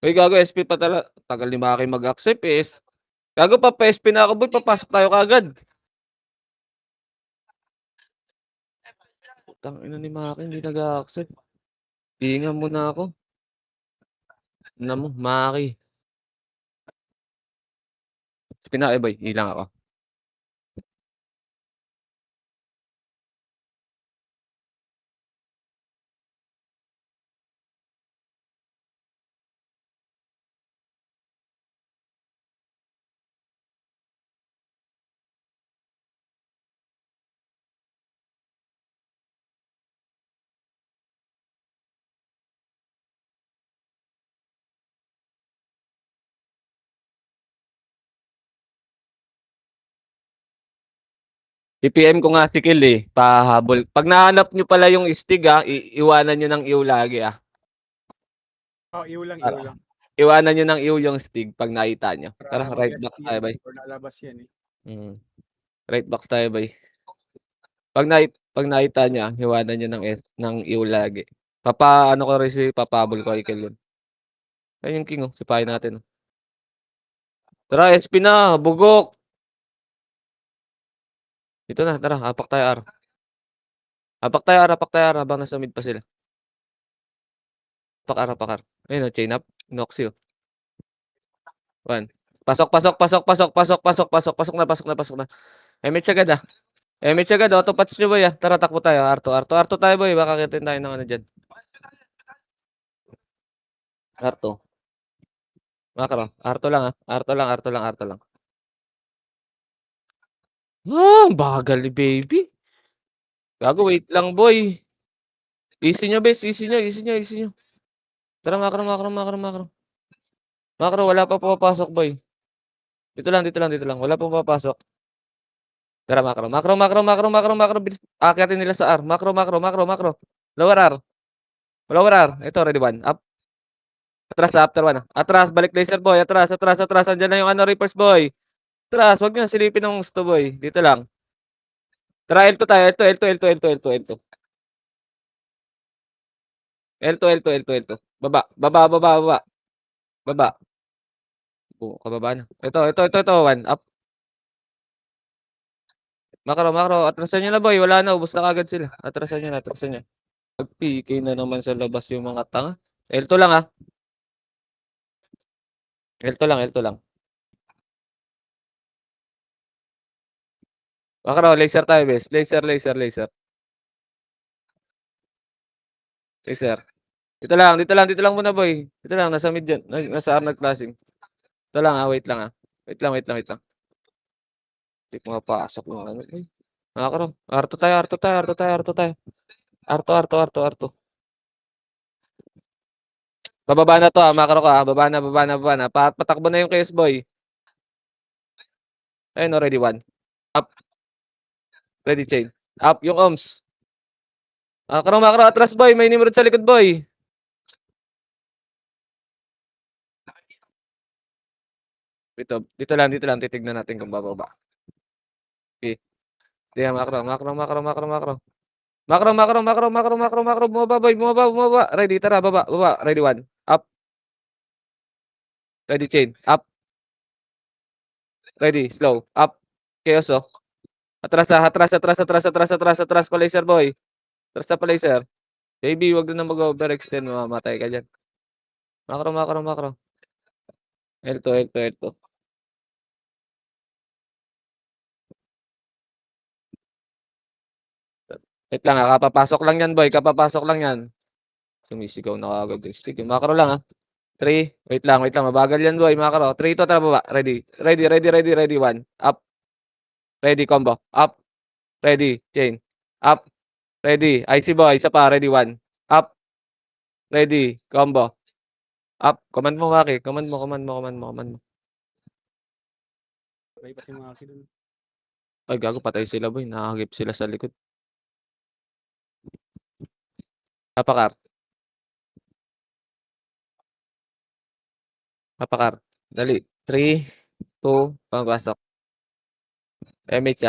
Uy, gago SP pa tagal ni Maki mag-accept, eh, gago papa-SP na ako boy, papasok tayo kaagad. Putang-ina ni Maki hindi nag-a-accept. Hingan muna ako. Tignan mo, Maki. SP na, boy, ilang ako. I-PM ko nga si Kel, eh, pahahabol. 'Pag nahanap niyo pala yung stig, iwanan niyo ng ew lagi, Oh, iw lang, iw para lang. iwanan niyo ng ew yung stig 'pag nakita niyo. Tara, Para right mag-SP box tayo, yan boy. or lalabas yan, eh. Right box tayo, boy. 'Pag nakita niya, iwanan niyo ng ew lagi. Papaano ko rin papahabol ko kay Kel yun. Ayun yung king, sipahin natin, oh. Tara, SP na, bugok. Dito na, tara, apak tayo, apak tayo, habang nasa mid pa sila. Apak, ayun, oh, chain up, Noxy, oh. 1. Pasok, pasok, pasok, pasok, pasok, pasok, pasok, pasok na, pasok na, pasok na. MH agad, MH agad, auto-patch niyo, boy, Tara, takbo tayo, Arto tayo, boy, baka akitin tayo ng ano diyan. Arto. Macro, Arto lang. Ang bagal ni baby. Gago, wait lang, boy. Easy niyo, bes, easy niyo. Tara, macro. Macro, wala pa pumapasok, boy. Dito lang, wala pang pumapasok. Tara, macro, bilis. Aakyatin nila sa R. Macro. Lower R. Lower R. Ito, ready one. Up. Atras, after one. Atras, balik laser, boy. Atras. Andiyan na yung ano, Reapers, boy. Atras, wag niyo silipin ng gusto, boy. Dito lang. Tara, L2 tayo. L2. L2. Baba. Kababa na. Ito. One. Up. Macro. Atrasan niyo na, boy. Wala na. Ubos na kagad sila. Atrasan niyo. Nag-PK na naman sa labas yung mga tanga. L2 lang, L2 lang. Macro, laser tayo, bes. Laser. Laser. Dito lang muna, boy. Dito lang, nasa mid yan. Nasa R nag-flashing. Ito lang, wait lang, Wait lang. Hindi pumapasok yung ano, eh. Macro. Arto tayo. Arto. Bababa na 'to, macro ka, baba na. Patakbo na yung KS boy. Ayun, oh, ready one. Up, ready chain. Up yung ohms. Macro, atras boy, may nimrod sa likod boy. Dito lang titignan natin kung bababa. Okey. Sige, macro. Bumaba. Ready, tara, baba. Ready one. Up, ready chain. Up, ready, slow. Up. Chaos, oh. Atras pa laser boy. Atras na pa laser. Baby, wag na mag-overextend, mamamatay ka diyan. Macro. L2. Wait lang, kapapasok lang yan. Sumisigaw na kaagad yung stick. Yung macro lang, 3, wait lang, mabagal yan boy, macro. 3 to, tara baba. Ready. 1. Up, ready combo. Up, ready, chain. Up, ready. IC boy, isa pa, ready 1. Up, ready, combo. Up, command mo Maki, command mo. Patay pa si Maki dun. Ay gago, patay sila boy, nakahagip sila sa likod. Apakar. Dali. 3, 2, pumapasok. MH,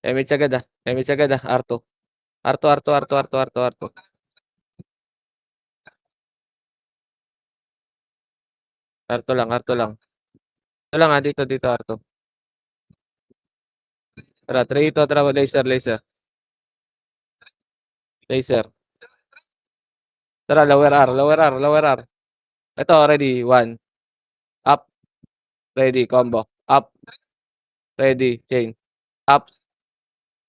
MH agad, R2. Arto. Arto lang, arto lang. Ito lang dito, arto. Tara, 3 ito, tara, laser. Laser. Tara, lower R. Ito, ready, 1. Up, ready, combo. Up, ready, chain. Up.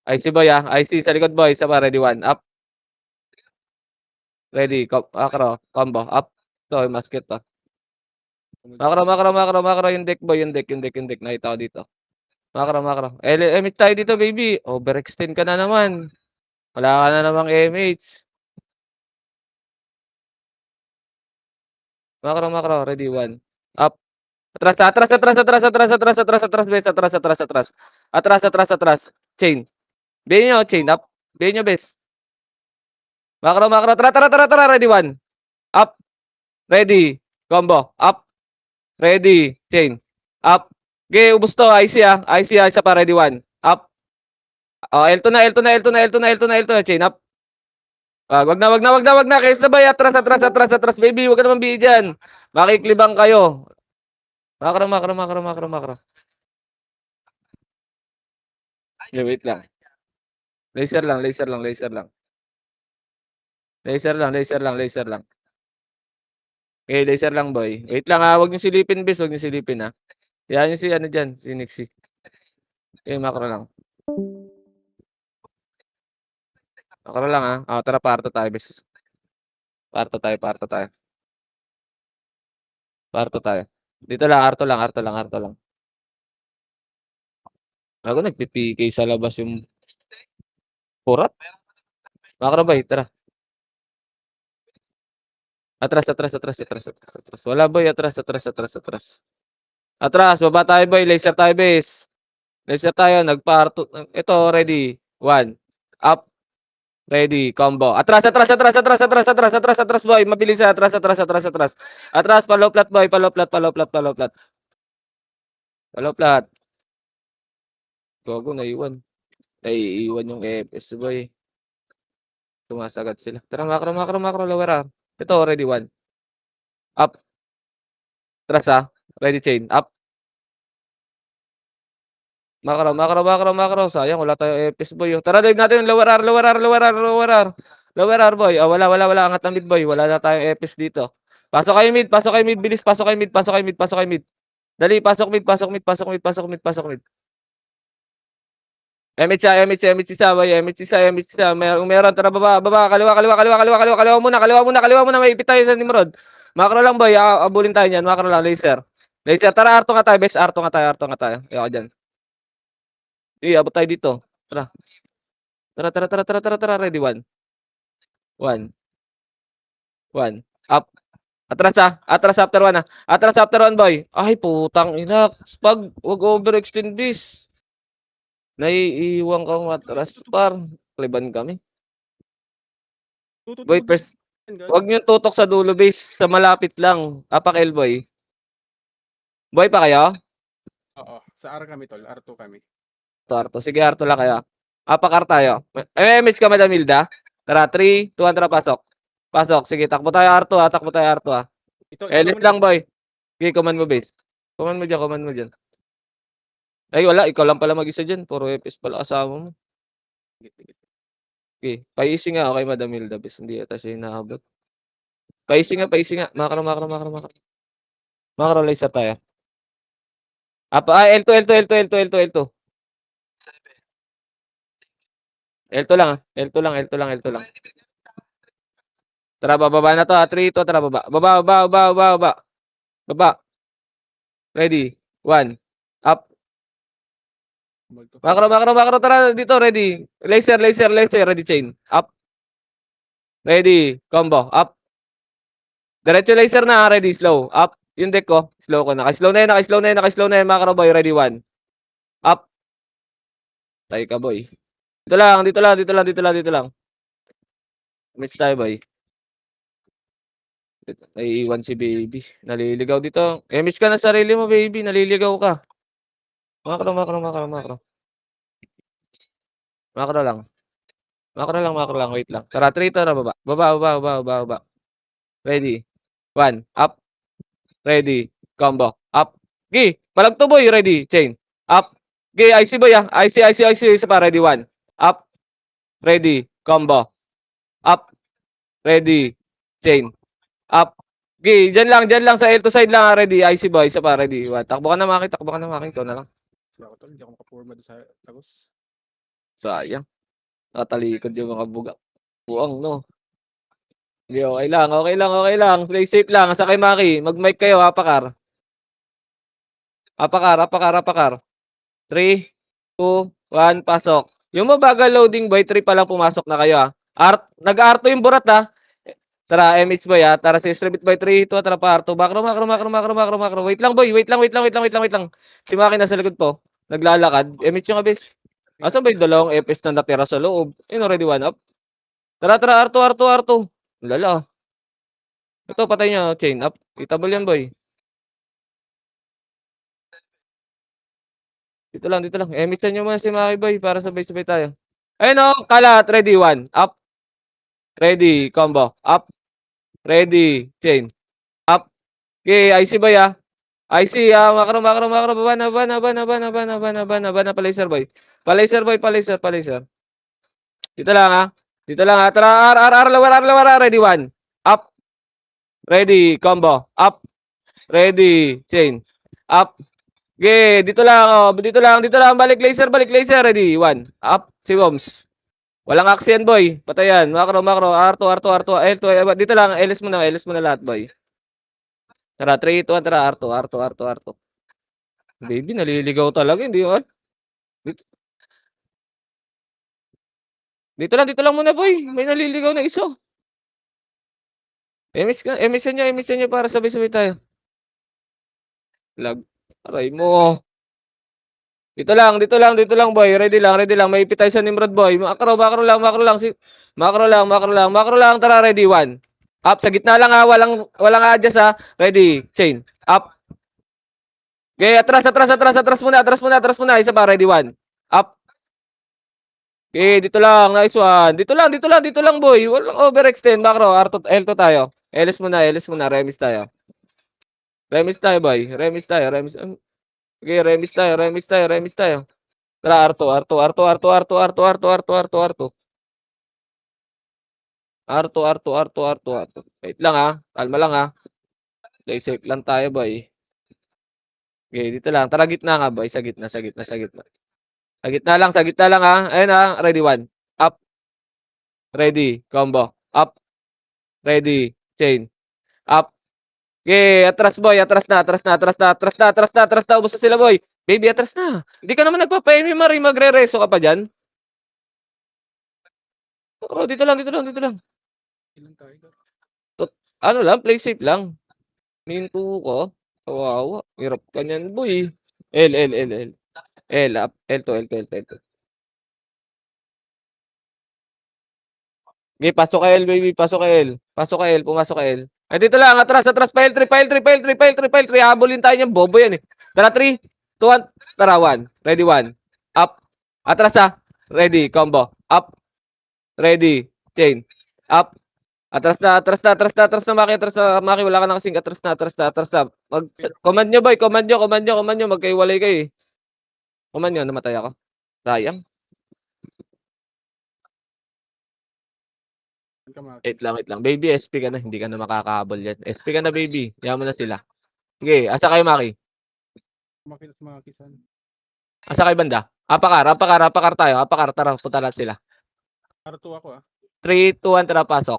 IC boy IC sa likod boy, isa pa, ready, 1. Up, ready, macro, combo. Up. Ito, yung basket to. Macro, yung deck boy, yung deck. Nakita ko dito. Macro. MH tayo dito, baby. Overextend ka na naman. Wala ka na namang MH. Macro, ready, 1. Up. Atras, bes. Atras. Chain. Bayo nyo, chain up. Bayo nyo, bes. Macro. Tara, ready, 1. Up. Ready. Combo. Up. Ready. Chain. Up. Okay, ubos to. IC isa pa, ready, 1. Up. L2 na. Chain up. Wag na. Kayo sabay. Atras. Baby, wag ka naman bihi dyan. Makiklibang kayo. Macro. Okay, wait lang. Laser lang. Laser lang. Okay, laser lang, boy. Wait lang wag niyo silipin, bis. Wag niyo silipin Yan yung si ano dyan, si Nixie. Okay, macro lang. Macro lang tara, parto tayo, bis. Parto tayo. Dito lang, arto lang. Ako nagpi-PK sa labas yung purat. Macro, boy, tara. Atras. Wala, boy, atras. Atras, baba tayo, boy. Laser tayo, base. Laser tayo, nagparto. Ito, ready. 1. Up. Ready, combo. Atras, boy. Mabilis atras. Atras, follow flat, boy. Follow flat. Gogo, naiwan yung FS, boy. Tumasagat sila. Tara, macro, lower Ito, ready, 1. Up. Atras, ready, chain. Up. Macro. Sayang, wala tayong FS, boy. Tara, dive natin yung lower R. Lower R, boy. Wala. Angat na mid, boy. Wala na tayong FS dito. Pasok kayo mid. Bilis. Pasok kayo mid. Dali, pasok mid. MH isa, boy. MH isa. Meron. Tara, baba. Kaliwa muna. May ipit tayo sa Nimrod. Macro lang, boy. Abulin tayo niyan. Macro lang, laser. Tara, Arto nga tayo, best. Arto nga tayo. Ayoko dyan. Abot tayo dito. Tara. Ready, 1. Up. Atras after 1 Atras after 1, boy. Ay, putang ina. Wag overextend this. Naiiwan kang matras, par. Kliban kami. Boy, first. Wag niyo tutok sa dulo, base. Sa malapit lang. Apak boy. Boy pa kayo? Oo. Sa R kami, tol. R2 kami. Arto. Sige, Arto lang kayo. Apak tayo. Miss ka, Madam Hilda. Tara, 3, 2, 1, tara, pasok. Sige, takbo tayo, Arto LS lang, boy. Okay, command mo, base. Command mo dyan. Ay, wala. Ikaw lang pala mag-isa dyan. Puro FS pala kasama mo. Okay. Paising nga. Okay, Madam Hilda, base. Hindi ata siya hinahabot. Paising nga. Macro. Macro, laser tayo. L2. L2 lang. Tara, bababa na to 3 to. Tara, baba. Baba. Ready. 1. Up. Macro. Tara, dito. Ready. Laser. Ready, chain. Up. Ready. Combo. Up. Diretso laser na. Ready. Slow. Up. Yung deck ko. Slow ko. Naka-slow na yan. Macro, boy. Ready, 1. Up. Tayo ka, boy. Dito lang. Match tayo, boy. Naiiwan si baby. Naliligaw dito. Miss ka na sarili mo, baby. Naliligaw ka. Macro. Macro lang. Wait lang. Tara, 3 to na baba. Baba. Ready. 1. Up. Ready. combo, up. Gi, palag to boy, ready, chain. Up. Gi, IC boy ah. IC, isa pa, ready, 1. Up. Ready, combo. Up. Ready, chain. Up. Gi, dyan lang sa L2 side lang, ready. IC boy, isa pa, ready, 1. Takbo ka na, Maki, ikaw na lang. Hindi ako makapurma doon sa tagos. Sayang. Natalikod yung mga buga. Buang, no? Hindi, okay lang. Play safe lang. Sa kay Maki, mag-mic kayo, Apakar. Apakar. 3, 2, 1, pasok. Yung mabagal loading boy, 3 pa lang pumasok na kayo ah. Nag-R2 yung burat ah. Tara, MH boy ah. Tara, si Strebit boy, 3, 2, tara pa R2. Macro. Wait lang boy, wait lang. Si Maki nasa likod po. Naglalakad. MH yung abis. Asan ba yung dalawang FS na natira sa loob? Yun already 1 up. Tara, R2. Lala. Ito, patay niya. Chain up. Itabol yan boy. Dito lang. Emisan nyo muna si Maki Boy para sabay-sabay tayo. Ayun o, kalat. Ready, 1. Up. Ready, combo. Up. Ready, chain. Up. Okay, IC Boy ah. IC ah. Makro. Baba na. Palaser Boy. Palaser. Dito lang ah. Tara, R. Lawar. Ready, 1. Up. Ready, combo. Up. Ready, chain. Up. Okay, dito lang. Balik laser. Ready, 1. Up. Si Woms. Walang action boy. Patayan. Macro. R2. L2. Dito lang. LS mo na lahat boy. Tara, 3, 2, 1. Tara, R2. Baby, naliligaw talaga. Hindi yun. Dito lang muna boy. May naliligaw na isa. Emisan nyo para sabay-sabay tayo. Lag. Aray mo. Dito lang boy. Ready lang. May ipit tayo sa Nimrod boy. Macro lang. Tara, ready, 1. Up, sa gitna lang ha. Walang adjust ha. Ready, chain. Up. Okay, atras muna. Isa pa, ready, 1. Up. Okay, dito lang. Nice one. Dito lang boy. Walang overextend. Macro, L2 tayo. LS muna. Remis tayo. Boy. Remis tayo. Okay, remis tayo. Tara, R2. Wait lang ha. Kalma lang ha. Stay safe lang tayo boy. Okay, dito lang. Tara, gitna nga boy. Sa gitna. Sa gitna lang ha. Ayun ha. Ready, 1. Up. Ready. Combo. Up. Ready. Chain. Up. Okay, atras boy. Atras na. Ubus na sila boy. Baby, atras na. Hindi ka naman nagpapa-MMR. Magre-reso ka pa dyan. Bro, dito lang. Ilan tayo? Ano lang, play safe lang. Minto ko. Kawawa. Hirap ka niyan boy. L up. L2. Okay, pasok ka L, baby. Pumasok ka L. Ay, dito lang. Atras. File 3. Habulin tayo niyan. Bobo yan eh. Tara, 3, 2, 1. Tara, 1. Ready, 1. Up. Atras ha. Ready, combo. Up. Ready. Chain. Up. Atras na, Maki. Wala ka na kasing. Atras na. Command nyo, boy. Command nyo. Magkaiwalay kayo eh. Command nyo. Namatay ako. Sayang. Wait lang. Baby, SP ka na. Hindi ka na makakahabol yan. SP ka na, baby. Yaman na sila. Okay, asa kayo, Maki? Makisan. Asa kayo banda? Apakar tayo. Tara, punta lahat sila. R2 ako ah. 3, 2, 1, tara, pasok.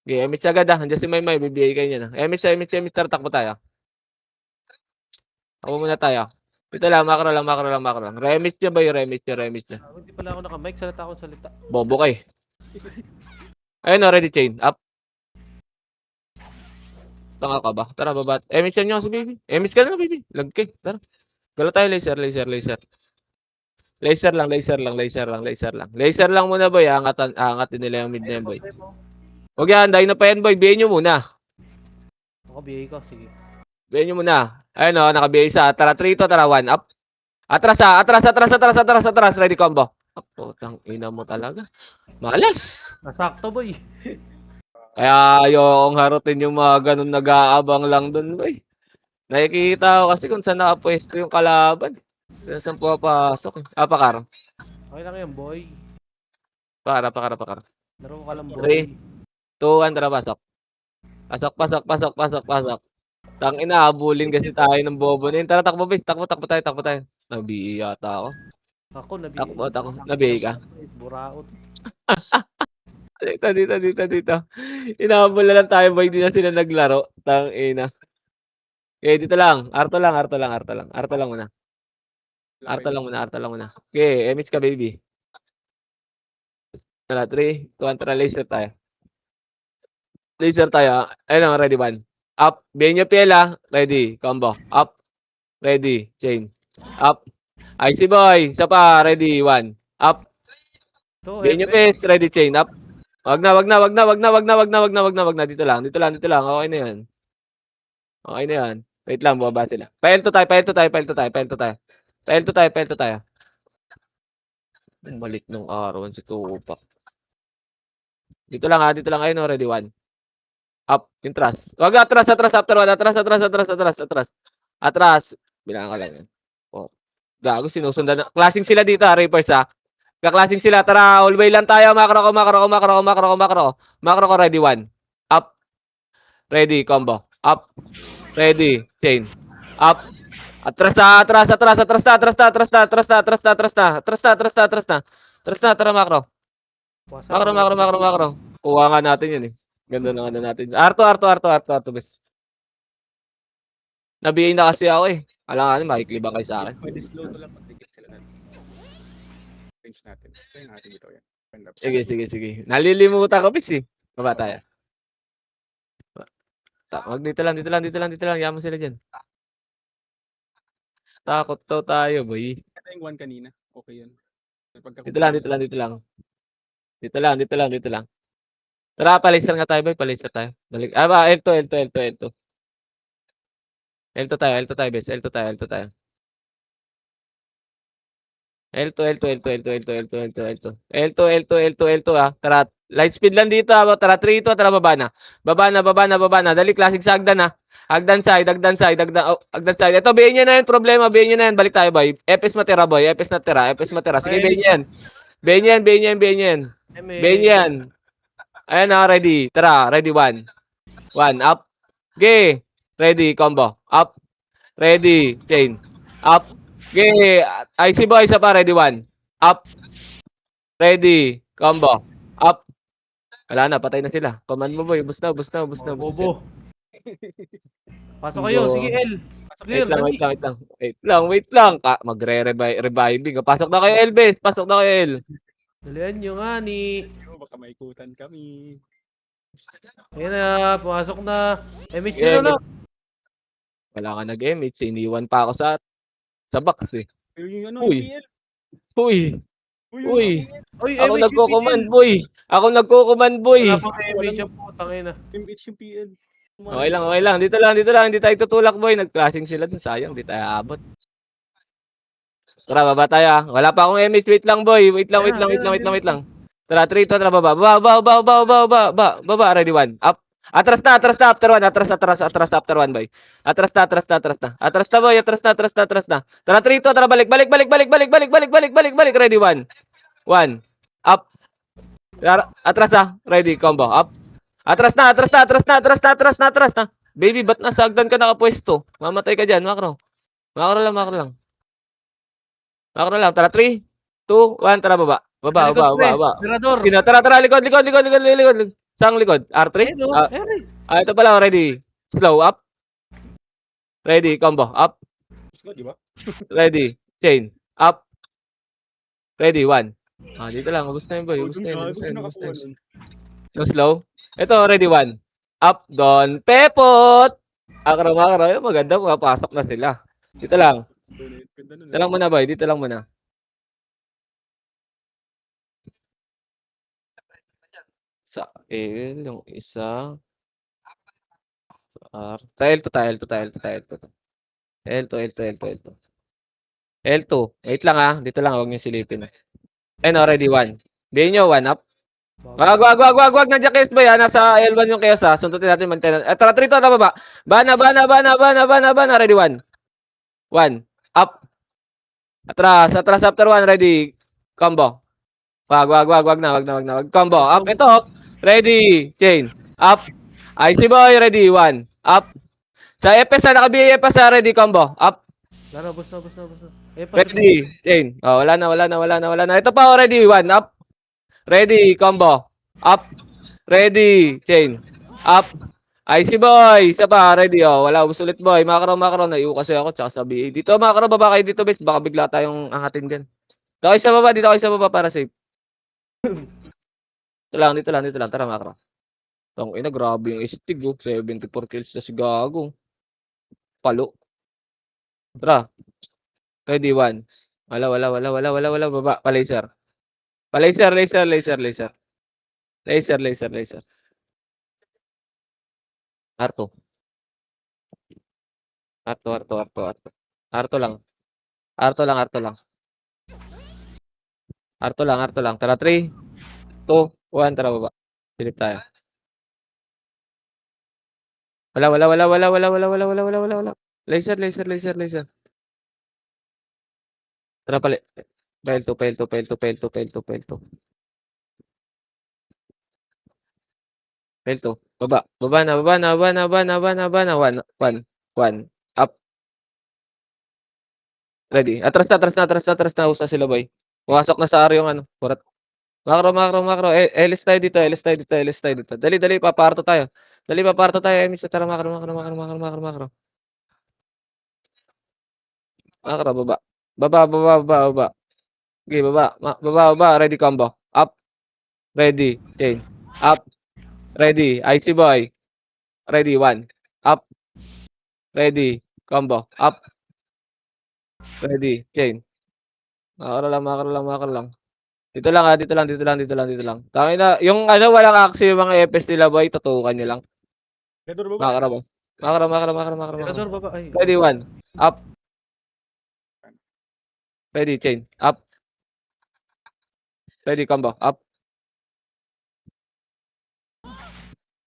Okay, MH agad ah. Andiyan si Maymay, bibigay kayo niya na. MH, tara, takbo tayo. Takbo muna tayo. Dito lang, macro lang. Remix niya ba yung remix niya? Hindi pala ako naka-mic, salita. Bobo kay. Ayun, ready, chain. Up. Tanga ka ba? Tara, baba. MH yan nyo si baby. MH ka na, baby. Lagkay. Tara. Gala tayo, laser. Laser lang muna, boy. Angatin nila yung mid na yan, boy. Huwag yan, dahil na pa yan, boy. Biyahin nyo muna. Ako, BA ka, sige. Biyahin nyo muna. Ayun o, nakabiyahin isa. Tara, 3 to, tara, 1. Up. Atras. Ready, combo. Putang ina mo talaga. Malas. Nasakto, boy. Kaya ayokong harutin yung mga ganun nag-aabang lang dun, boy. Nakikita ko kasi kung saan nakapwesto yung kalaban. Kung saan pumapasok. Pakar. Okay lang yan, boy. Pakar. Laro ka lang, boy. 3, 2, 1, tara, pasok. Pasok. Tangina, habulin kasi tayo ng bobo na yun. Tara, takbo, bis. Takbo tayo. Nabi yata ako. Ako, Takbo. Nabi ka. Buraot. Dito. Inahabol na lang tayo, boy. Di na sila naglaro. Tangina. Okay, dito lang. Arto lang muna. Arto lang muna. Okay, MH ka, baby. Tara, 3, 2, 1, tara, laser tayo. Ayun o, ready, 1. Up. Benyo Piela. Ready. Combo. Up. Ready. Chain. Up. Icy boy. Isa pa. Ready. 1. Up. Ito, Benyo Hermes. Pes. Ready. Chain. Up. Wag na. Dito lang. Okay na yan. Wait lang. Bumaba sila. Pael to tayo. Balik nung araw si Tupak. Dito lang. Ayun o. Ready. 1. Up. Yung trust. Wag atras. After 1. Atras. Bilangan ka lang yan. Oh. Gago. Sinusundan. Klaseng sila dito ha. Reapers ha. Kaklaseng sila. Tara. All way lang tayo. Macro ko. Macro ko. Ready. 1. Up. Ready. Combo. Up. Ready. Chain. Up. Atras na. Tara, macro. Macro. Kuha nga natin yun eh. Ganda ng ano natin. Arto, bes. Nabihin na kasi ako eh. Alam nga, makikliban kayo sa akin. Pwede slow to lang pag dikit sila na. Range natin. Kaya natin dito yan. End up. Sige. Nalilimutan ko, bes eh. Baba tayo. Wag dito lang. Yaman sila dyan. Takot daw tayo, boy. Ito yung one kanina. Okay yun. Dito lang. Tara, palaser nga tayo, boy. Palaser tayo. Balik. L2. L2 tayo, bes. L2 tayo. L2 ah. Tara, light speed lang dito ah. Tara, 3, 2, tara, baba na. Baba na. Dali, classic sa hagdan ah. Hagdan side. Ito, bayin nyo na yun, problema. Bayin nyo na yan. Balik tayo, boy. FS matira, boy. FS natira. Sige, bayin nyo yan. Bayin yan. Bayin yan. Ayan na, ready. Tara, ready, 1. 1, up. Okay. Ready, combo. Up. Ready, chain. Up. Okay. IC boy, isa pa. Ready, 1. Up. Ready, combo. Up. Wala na, patay na sila. Command mo, boy. Ubus na sila. Bobo. Pasok kayo. Sige, L. Clear, dali. Wait lang. Magre-reviving. Pasok na kayo, Elbes. L. Dalihan nyo nga ni. Baka maikutan kami. Ayan na, pumasok na. MH Yeah, na. Wala ka nag-MH. Iniwan pa ako sa box eh. Pero yung ano, Uy. yung PL. Uy. Uy, Ako MH nagko-command, boy. Wala pang MH ang putang ina. MH yung PL. Okay lang. Dito lang. Hindi tayo tutulak, boy. Nag-classing sila dun. Sayang, di tayo aabot. Tara, baba tayo ah. Wala pa akong MH. Wait lang, boy. Wait lang. Tara, 3 to. Tara, baba. Baba. Ready, 1. Up. Atras na. After 1. Atras after 1, boy. Atras na, boy. Atras na. Tara, 3 to. Tara, balik. Ready, 1. 1. Up. Atras ah. Ready, combo. Up. Atras na. Baby, ba't nasa hagdan ka nakapwesto? Mamatay ka dyan, macro. Macro lang. Tara, 3, 2, 1, tara, baba. Mirador. Tara, likod. Saan likod? R3? Ito pala, ready. Slow, up. Ready, combo, up. Di ba? Ready, chain, up. Ready, 1. Dito lang, ubus na yun, boy. No slow. Ito, ready, 1. Up, down, pepot. Akro. Maganda, papasok na sila. Dito lang. Dito lang muna, boy. Sa L, yung isa. Sa R. Sa L2 tayo. L2. Wait lang ah. Dito lang, huwag niyo silipin. Ready, 1. Bihin nyo, 1 up. Wag. Nandiyan chaos boy, nasa L1 yung chaos ha. Sundutin natin maintenance. Tara, 3 to, na baba. Bana. Ready, 1. 1. Up. Atras after 1, ready. Combo. Wag. Combo. Up, ito. Ready. Chain. Up. IC boy, ready. 1. Up. Sa FS naka-BA FS ready. Combo. Up. Laro, bus na. Ready. Chain. Oh, wala na. Ito pa, ready. 1. Up. Ready. Combo. Up. Ready. Chain. Up. IC boy. Isa pa. Ready. Oh, wala. Ubus ulit boy. Macro. Naiu kasi ako. Tsaka sa BA. Dito, macro. Baba kayo dito, bes. Baka bigla tayong angatin dyan. Dito kayo sa baba para safe. Dito lang. Tara, macro. Grabe yung Stig, oh. 74 kills na si Gago. Palo. Tara. Ready, 1. Wala. Baba. Pa-laser. Laser. Arto. Arto lang. Arto lang. Tara, 3, 2, 1. Tara, baba. Silip tayo. Wala. Laser. Tara, pali. Fail to. Baba na. 1. Up. Ready. Atras na. Usa sila, boy. Pumasok na sa area yung ano. Kurat. Macro. Elis tayo dito. Dali. Paparto tayo. Emis. Tara, macro. Macro, baba. Baba. Okay, baba. Ready, combo. Up. Ready. Chain. Up. Ready. IC boy. Ready, 1. Up. Ready. Combo. Up. Ready. Chain. Macro lang. Dito lang. Tangin na. Yung ano, walang aksi yung mga FS nila, boy. Tutukan nyo lang. Redor baba. Macro ba? Macro. Tirador, baba. Ay. Ready, 1. Up. Ready, chain. Up. Ready, combo. Up.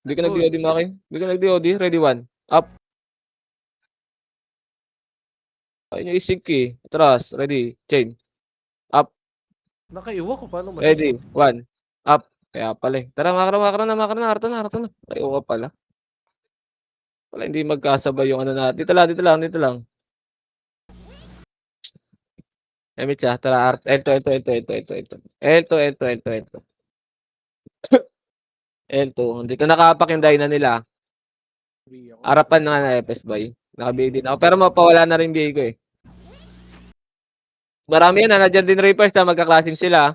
Hindi ka nag-DOD, Maki. Ready, 1. Up. Ayun yung isig eh. Atras. Ready, chain. Up. Nakaiwa ko, paano Ready, 1. Up. Kaya pala eh. Tara, macro na. Harto na. Ayaw ka pala. Wala, hindi magkasabay yung ano natin. Dito lang. Emit siya. Tara, L2. L2. Hindi ko nakapak yung dyna nila. Harapan na nga na FS boy. Naka-BA din ako. Pero mapawala na rin BA ko eh. Marami yan. Nandiyan din Reapers na magka-clashing sila.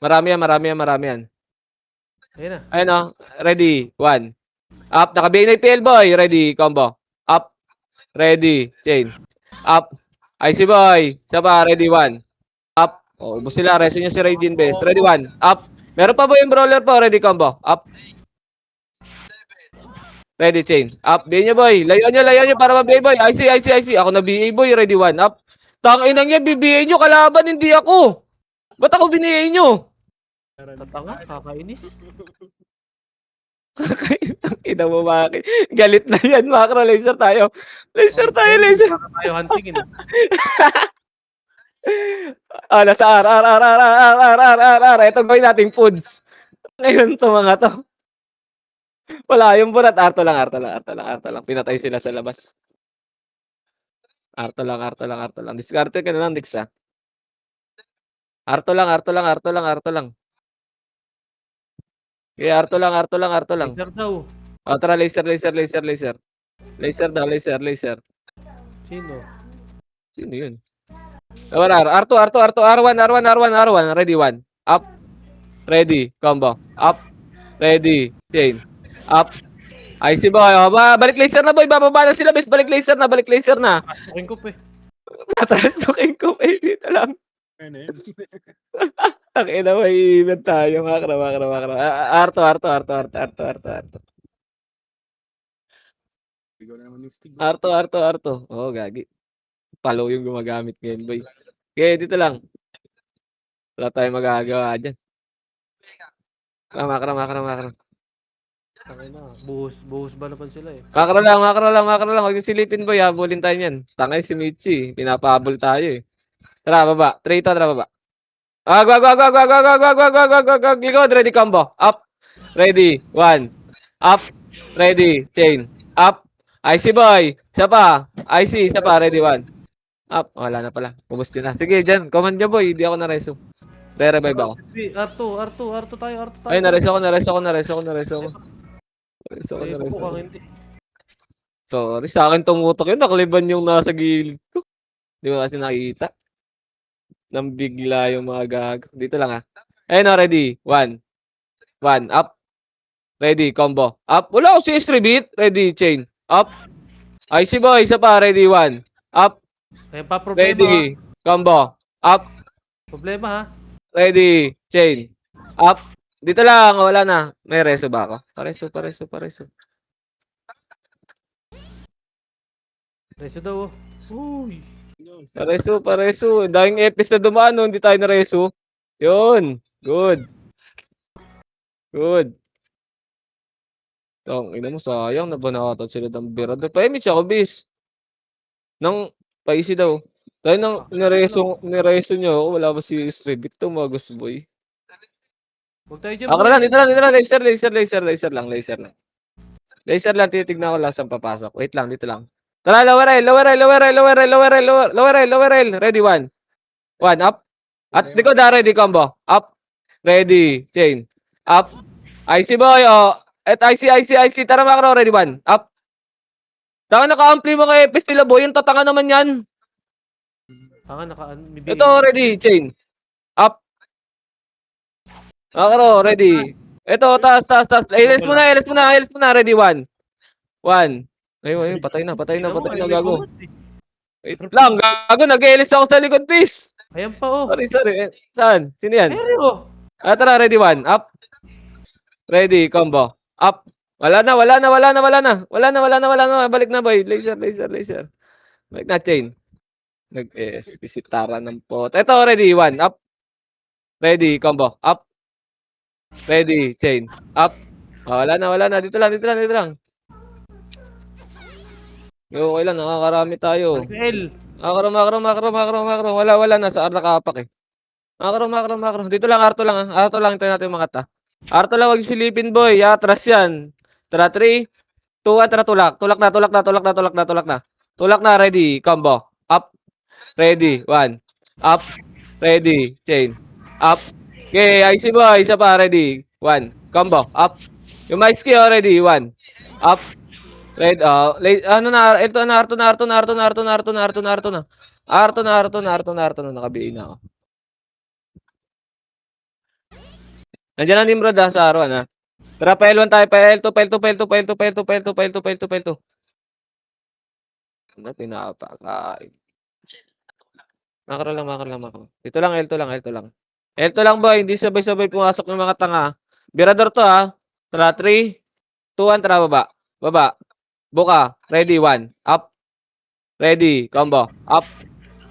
Marami yan. Ayun o. Ready. 1. Up. Naka-BA na yung PL boy. Ready. Combo. Up. Ready. Chain. Up. IC boy. Isa pa. Ready. 1. Up. O, ubos sila. Resin nyo si Raiden base. Ready, 1. Up. Meron pa ba yung brawler po? Ready, combo. Up. Ready, chain. Up. BA nyo, boy. Layo nyo para ma-BA, boy. IC. Ako na BA, boy. Ready, 1. Up. Tanginang yan. BBA nyo. Kalaban, hindi ako. Ba't ako BA nyo? Tatanga, kakainis. Ina mo, Maki. Galit na yan, macro. Laser tayo. Laser. Tayo huntingin. Nasa R. Ito gawin natin foods. Ngayon to mga to. Wala yung burat. Arto lang. Pinatay sila sa labas. Arto lang. Discarte ka na lang, Dix, ha. Arto lang. Okay, arto lang. Laser daw. Tara, laser. Laser daw. Sino? Sino yun? Arto. R1. Ready, 1. Up. Ready. Combo. Up. Ready. Chain. Up. IC boy. Balik laser na, boy. Bababa na sila, bes. Balik laser na. Pasukin ko, pe. Tatrastukin ko, eh. Dito lang. Ano yun? Takina, may event tayo. Makra. Arto. Bigaw na naman yung Stig. Arto. Oo, gagi. Palo yung gumagamit ngayon, boy. Okay, dito lang. Wala tayong magagawa dyan. Makro. Tangin na. Buhos ba naman sila eh. Makro lang. Huwag niyo silipin boy, habulin tayo niyan. Tangay si Michi, pinapahabol tayo eh. Tara, baba. Trito, tara, baba. Wag. Likod, ready combo. Up. Ready. One. Up. Ready. Chain. Up. IC boy. Isa pa. IC, isa pa. Ready. One. Up. Wala na pala. Ubus yun na. Sige, dyan. Command nyo boy. Hindi ako na-reso. Re-revive ako. R2 tayo. Ay, Tara. na-reso ako. Tayo po kung hindi. Sorry, sa akin tumutok yun. Nakaliban yung nasa gilid ko. Di ba kasi nakita? Nang bigla yung mga gago. Dito lang ah. Ayun na, ready. One. Up. Ready. Combo. Up. Wala ako si beat. Ready. Chain. Up. IC boy. Isa pa. Ready. One. Up. Kaya pa problema ha. Ready. Combo. Up. Problema ha. Ready. Chain. Up. Dito lang. Wala na. May reso ba ako? Pareso. Reso daw. Uy. Pareso. Dahil epis na dumaan, no? Hindi tayo na reso. Yun. Good. Ina mo, sayang. Nabanatan sila ng birada. Pa-image ako, bis. Nang paisi daw. Dahil nang nireso nyo ako, wala ba si Strebit to, mga gusto boy. Huwag tayo dyan Ako boy. lang, dito lang. Laser lang. Laser lang, titignan ko lang saan papasok. Wait lang, dito lang. Tara, lower rail. Ready, one. Up. At likod na, ready, combo. Up. Ready, chain. Up. IC boy, oh. At IC. Tara, makro, ready, one. Up. Taka naka-ampli mo kay Epis nila boy. Yung tatanga naman yan. Ito, ready, chain. Up. Makro, ready. Ito, taas. Health mo na, ready, one. Ayun, patay na, gago. Wait lang, gago, nag-e-elis ako sa likod, please. Ayan pa oh. Sorry. Saan? Sino yan? Pero. Tara, ready, one. Up. Ready, combo. Up. Wala na. Balik na, boy. Laser. Balik na, chain. Nag-bisitara ng pot. Ito, ready, one. Up. Ready, combo. Up. Ready, chain. Up. Wala na. Dito lang. Okay lang, nakakarami tayo. L. Makro. Wala na sa R nakapak eh. Makro. Dito lang, Arto lang ah. Arto lang, tayo natin makata. Arto lang, wag silipin boy. Atras yan. Tara, 3, 2, 1, tara, tulak. Tulak na. Tulak na, ready. Combo. Up. Ready. 1. Up. Ready. Chain. Up. Okay, IC boy. Isa pa, ready. 1. Combo. Up. Yung mic skill, ready. 1. Up. Ready. Ano na, ito na, Arto na. Nakabiin na ako. Nandiyan na Nimrod ha, sa arawan ha. Tara, L1 tayo, L2. Ano, pinapakain. Makro lang. Dito lang, L2 lang. L2 lang boy, hindi sabay-sabay pumasok ng mga tanga. Birador to ha. Tara, 3, 2, 1, tara, baba. Buka, ready, 1. Up. Ready, combo. Up.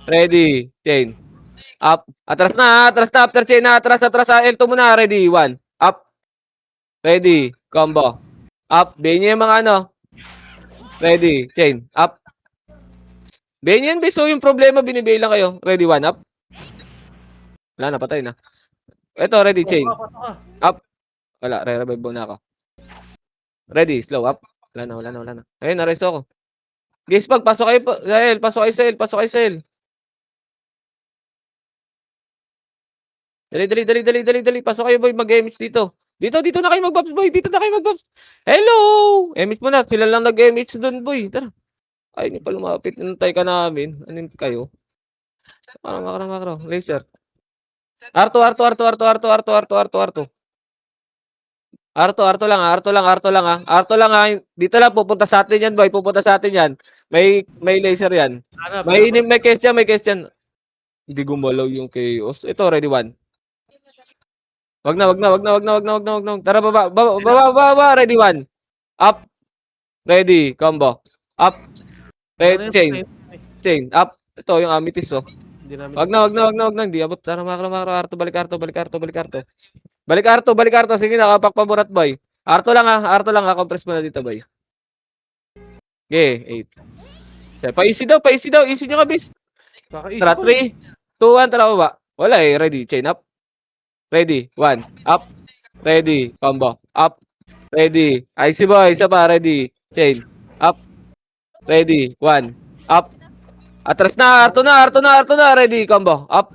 Ready, chain. Up. Atras na, after chain na, atras, L2 muna, ready, 1. Up. Ready, combo. Up, bayin nyo yung mga ano. Ready, chain. Up. Bayin nyo yun, so yung problema, binibay lang kayo. Ready, 1. Up. Wala na, patay na. Ito, ready, chain. Up. Wala, re-revive na ako. Ready, slow, up. Wala na. Ayun, na-resto ako. Guys, pasok kayo po. Pasok kayo sa L. Dali. Pasok kayo boy, mag-emiss dito. Dito na kayo mag-buffs boy. Hello! Emiss mo na. Sila lang nag-emiss doon boy. Tara. Ay, hindi pa lumapit. Inantay ka namin. Anin kayo? Makro. Laser. Arto lang ha. Dito lang, pupunta sa atin yan boy. May laser yan. May case dyan. Hindi gumalaw yung chaos. Ito, ready, 1. Wag na. Tara, baba. Ready, 1. Up. Ready, combo. Up. Ready, chain. Up. Ito, yung amethyst, oh. Wag na. Hindi abot. Tara, makro. Arto, balik arto. Balik Arto, balik Arto. Sige na, kapak paborat boy. Arto lang ha. Compress mo na dito boy. Okay, 8. Pa-easy daw. Easy nyo ka, bis. Kaka-easy Tara, ko eh. 3, 2, 1, tara ba? Wala eh. Ready, chain up. Ready, 1, up. Ready, combo. Up. Ready. Icy boy, isa pa. Ready. Chain. Up. Ready, 1, up. Atras na, Arto na. Ready, combo. Up.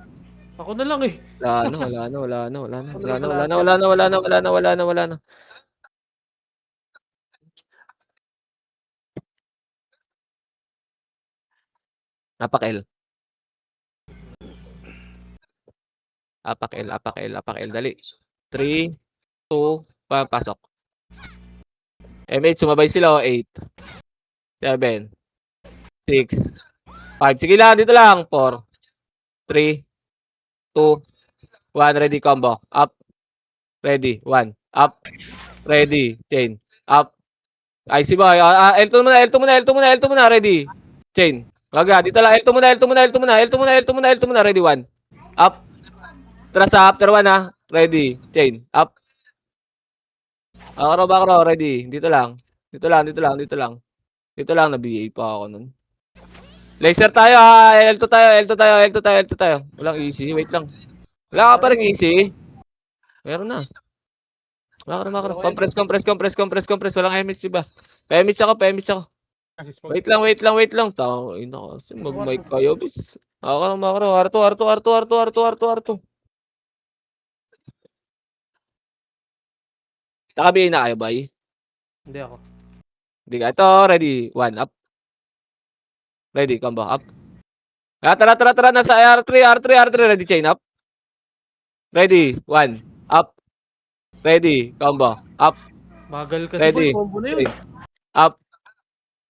Ako na lang eh. Wala Ako na lang pala agad. na. Apak L. Apak L. Dali. 3, 2, 1, pasok. MH, sumabay sila, 8, 7, 6, 5. Sige lang, dito lang. 4, 3, 2, 1. Ready, combo. Up. Ready, 1. Up. Ready. Chain. Up. Icy boy. L2 muna. Ready. Chain. Wag dito lang. L2 muna. Ready, 1. Up. Tara sa after 1 ha. Ready. Chain. Up. Bakro. Ready. Dito lang. Dito lang. Na-BA pa ako nun. Laser tayo ha. L2 tayo. Walang easy. Wait lang. Wala ka pa rin easy. Meron na. Makro. Compress. Walang MH ba? Pa-MH ako. Assist mode. Wait lang. Tao, ina kasi mag-mic kayo, bis. Makro. Arto. Nakabihin na kayo, bay? Hindi ako. Hindi ka. Ito, ready. 1, up. Ready, combo, up. Tara. Nasa R3. Ready, chain, up. Ready, 1, up. Ready, combo, up. Bagal kasi boy, Ready, combo na yun. chain, up.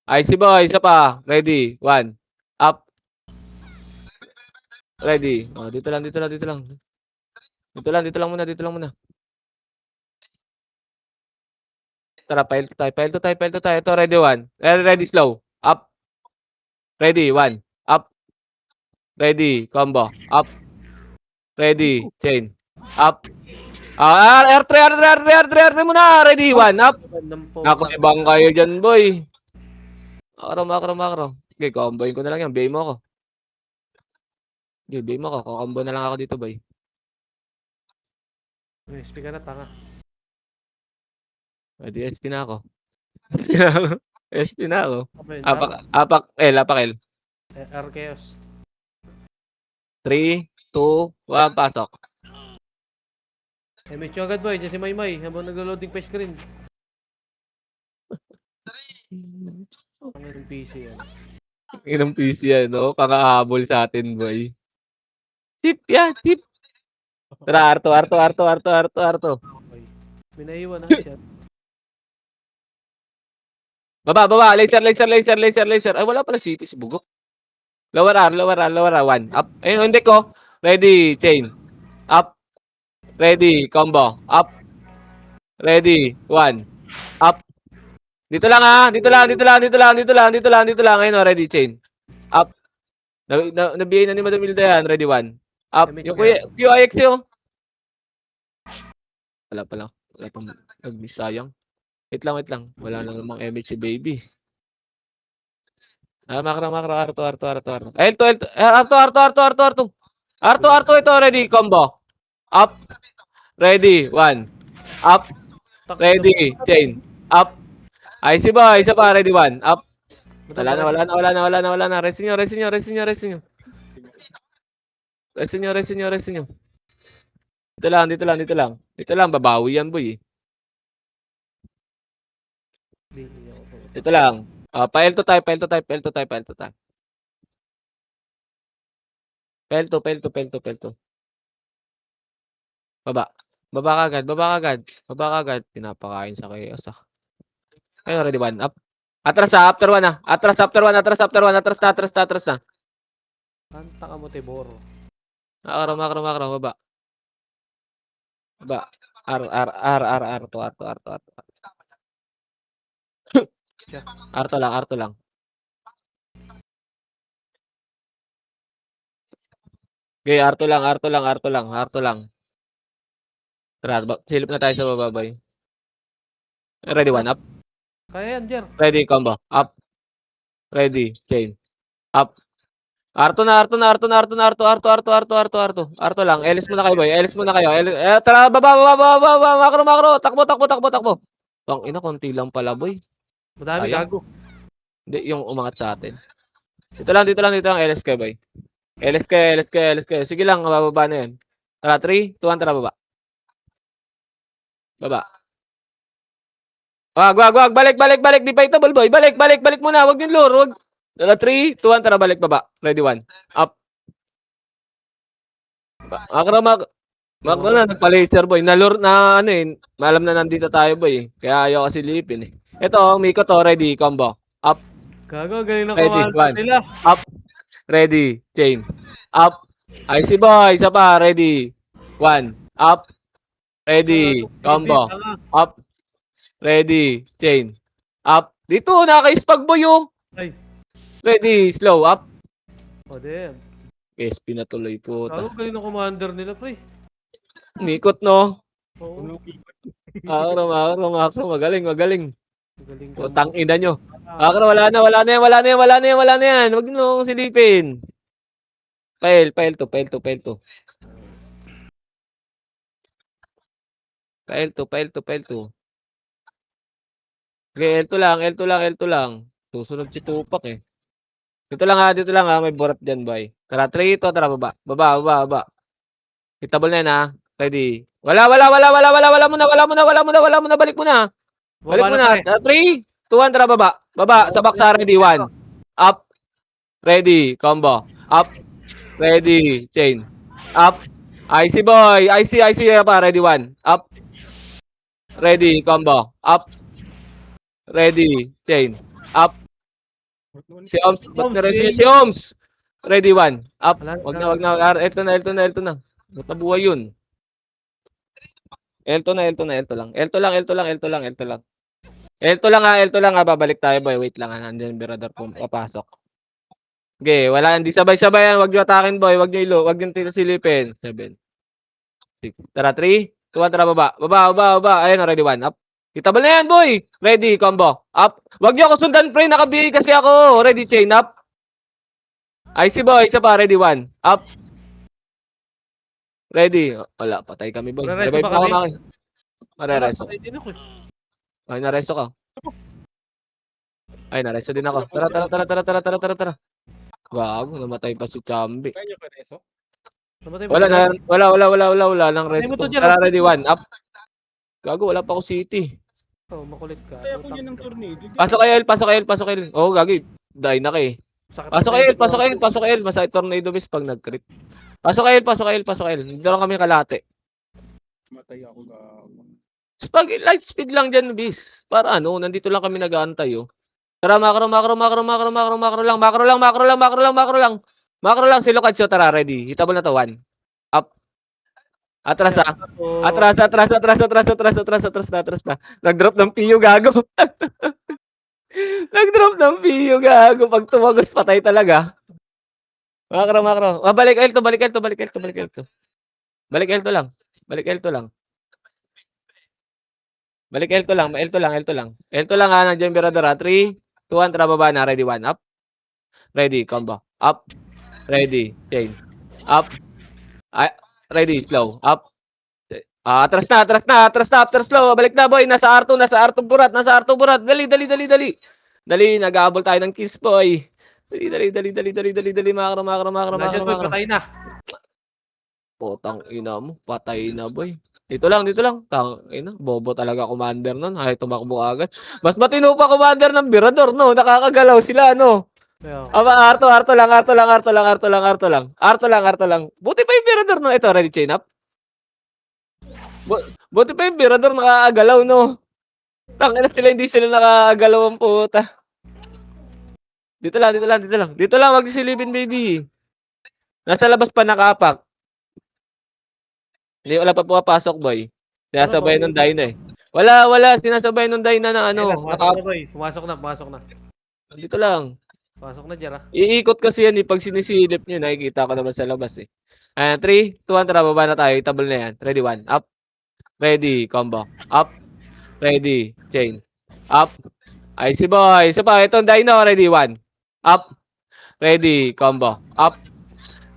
Icy boy, isa pa. Ready, 1, up. Ready. Oh, dito lang. Dito lang muna. Tara, file to tayo. Ito, ready, 1. Ready, slow. Up. Ready, 1. Up. Ready, combo. Up. Ready, chain. Up. R3 muna. Ready, 1. Up. Magandang Naku, putang ibang ina. kayo dyan, boy. Makro. Okay, comboin ko na lang yan. Bay mo ako. Okay, bay mo ako. Kukombo na lang ako dito, boy. SP ka na, tanga. Ready, SP na ako. SP na ako. Ano yun, Apak L. R-Chaos. 3, 2, 1, pasok. MH yung agad boy, dyan si Maymay. Habang naglo-loading pa screen. Ang yung PC yan. Inang PC yan, no? Pang-ahabol sa atin, boy. Tip yan, tip. Tara, Arto. Okay. May naiwan ha siya. Baba. Laser. Ay, wala pala city si Bugok. Lower R. 1. Up. Ayun, hindi ko. Ready, chain. Up. Ready, combo. Up. Ready, 1. Up. Dito lang ha. Dito lang. Ayun, ready, chain. Up. Nabigay na ni Madam Hilda yan. Ready, 1. Up. Yung QIX yung. Wala pang nag-miss, sayang. Wait lang. Wala lang namang MH si baby. Makro. Arto. Arto. Ito, ready, combo. Up. Ready, 1. Up. Ready, chain. Up. Icy boy, isa pa, ready, 1. Up. Wala na. Rest nyo. Dito lang, babawi yan, boy. Ito lang. File to type. File to. Baba ka agad. Pinapakain sa chaos, ah. Ayun, ready, 1. Up. Atras after 1, ah. Atras na. Kanta ka mo, Tibor. Makro. Baba. R. To. Arto lang. Okay, Arto lang. Tara, silip na tayo sa baba, boy. Ready, one, up. Kaya yan, Jer. Ready, combo. Up. Ready, chain. Up. Arto na, Arto na, Arto na, Arto na, Arto, Arto, Arto, Arto, Arto, Arto. Arto lang. Elis muna kayo, boy. Elis muna kayo. Tara, baba. Makro. Takbo. Ang ina, konti lang pala, boy. Madami, Sayang. gago. Hindi, yung umangat sa atin. Dito lang. Elis kayo, boy. Elis kayo. Sige lang, bababa na yan. Tara, 3, 2, 1, tara, baba. Baba. Wag. Balik. Debatable, boy. Balik muna. Wag yung lure. Wag. Tara, 3, 2, 1, tara, balik, baba. Ready, 1. Up. Makro na, nagpa-laser, boy. Nalure na, ano eh. Malam na nandito tayo, boy. Kaya ayaw kasi lipin eh. Ito, Miko to. Ready, combo. Up. Gago, galing na Ready, commander 1. nila. Up. Ready, chain. Up. IC boy, isa pa. Ready. 1. Up. Ready. Combo. Up. Ready. Chain. Up. Dito, naka-spag boy yung. Ay. Ready. Slow. Up. Oh, damn. SP na tuloy po. Gago, galing na commander nila, pre. Nikot, no? Oo. Makro. Magaling. Galing ka. Utang ina nyo. Makro, wala na yan. Huwag nyo silipin. Fail to. Fail to. Okay, L2 lang. Susunod si Tupac eh. Dito lang ha. May burat dyan, boy. Tara, 3 ito. Tara, baba. Baba. Hitable na yan ha. Ready. Wala muna. Balik muna. Tara, 3, 2, 1, tara, baba. Baba, sa baksa, ready, 1. Up. Ready, combo. Up. Ready, chain. Up. IC boy. IC pa. Ready, 1. Up. Ready, combo. Up. Ready, chain. Up. Si Oms. Ba't na-ready si Oms? Ready, 1. Up. Wag na. Ito na. Natabuhay yun. L2 lang. L2 lang ha. Babalik tayo, boy. Wait lang ha. Nandiyan, Berador po. Papasok. Okay, wala. Hindi sabay-sabay yan. Wag nyo atakin, boy. Wag nyo silipin. 7. 6. Tara, 3, 2, 1, tara, baba. Ayun, ready, 1. Up. Hitable na yan, boy. Ready, combo. Up. Wag nyo ako sundan, pre. Nakabihi kasi ako. Ready, chain. Up. IC, boy. Isa pa. Ready, 1. Up. Ready. Wala, patay kami, boy. Marereso Revive ba na ako kami? na kayo. Marereso. Patay din ako eh. Ay, nareso ka. Ay, nareso din ako. Tara. Gago, namatay pa si Chambi. Kaya niya pa reso? Namatay ba Wala sila? wala nang Patay mo resto. to dyan, Tara, ready, 1. Up. Gago, wala pa ako city. Oh, makulit ka. Kaya ko niya ng tornado. Pasok kayo, L. Oh, gagi. Die na kayo. Pasok kayo, L. Masakit tornado bis pag nag-crit. Pasok kayo, L. Dito lang kami kalate. Matay ako gago. Pag light speed lang dyan, bis. Para ano, nandito lang kami nag-aantay, oh. Tara, makro lang. Makro lang, si Lucadyo, tara, ready. Hitable na to, 1. Up. Atras ha. Atras na. Nag-drop ng PU, gago. Pag tumagos, patay talaga. Makro. Balik L2 lang. L2 lang ha, nandiyan Berador ha. 3, 2, 1, tara, baba na. Ready, 1. Up. Ready, combo. Up. Ready, chain. Up. Ready, slow. Up. Atras na, after slow. Balik na, boy. Nasa R2 burat. Dali. Dali, nag-aabol tayo ng kills, boy. Dali. Makro. Wala dyan, boy. Patay na. Potang ina mo. Patay na, boy. Dito lang. Ina, bobo talaga commander nun. Ay, tumakbo agad. Mas matino pa commander ng Berador, no? Nakakagalaw sila, no? Arto lang. Buti pa yung Berador, no? Ito, ready, chain up. Buti pa yung Berador nakakagalaw, no? Tangina sila, hindi sila nakakagalaw ang puta. Dito lang, wag silipin, baby. Nasa labas pa nakapak. Hindi, wala pa pumapasok, boy. Sinasabay ng Dyna eh. Wala, sinasabay ng Dyna na ano. Pumasok na. Dito lang. Pasok na, Jer. Iikot kasi yan eh. Pag sinisilip nyo, nakikita ko naman sa labas eh. Ayan, 3, 2, 1, tara, baba na tayo. Table na yan. Ready, 1. Up. Ready, combo. Up. Ready, chain. Up. Icy boy. Isa pa. Ito, Dino. Ready, 1. Up. Ready, combo. Up.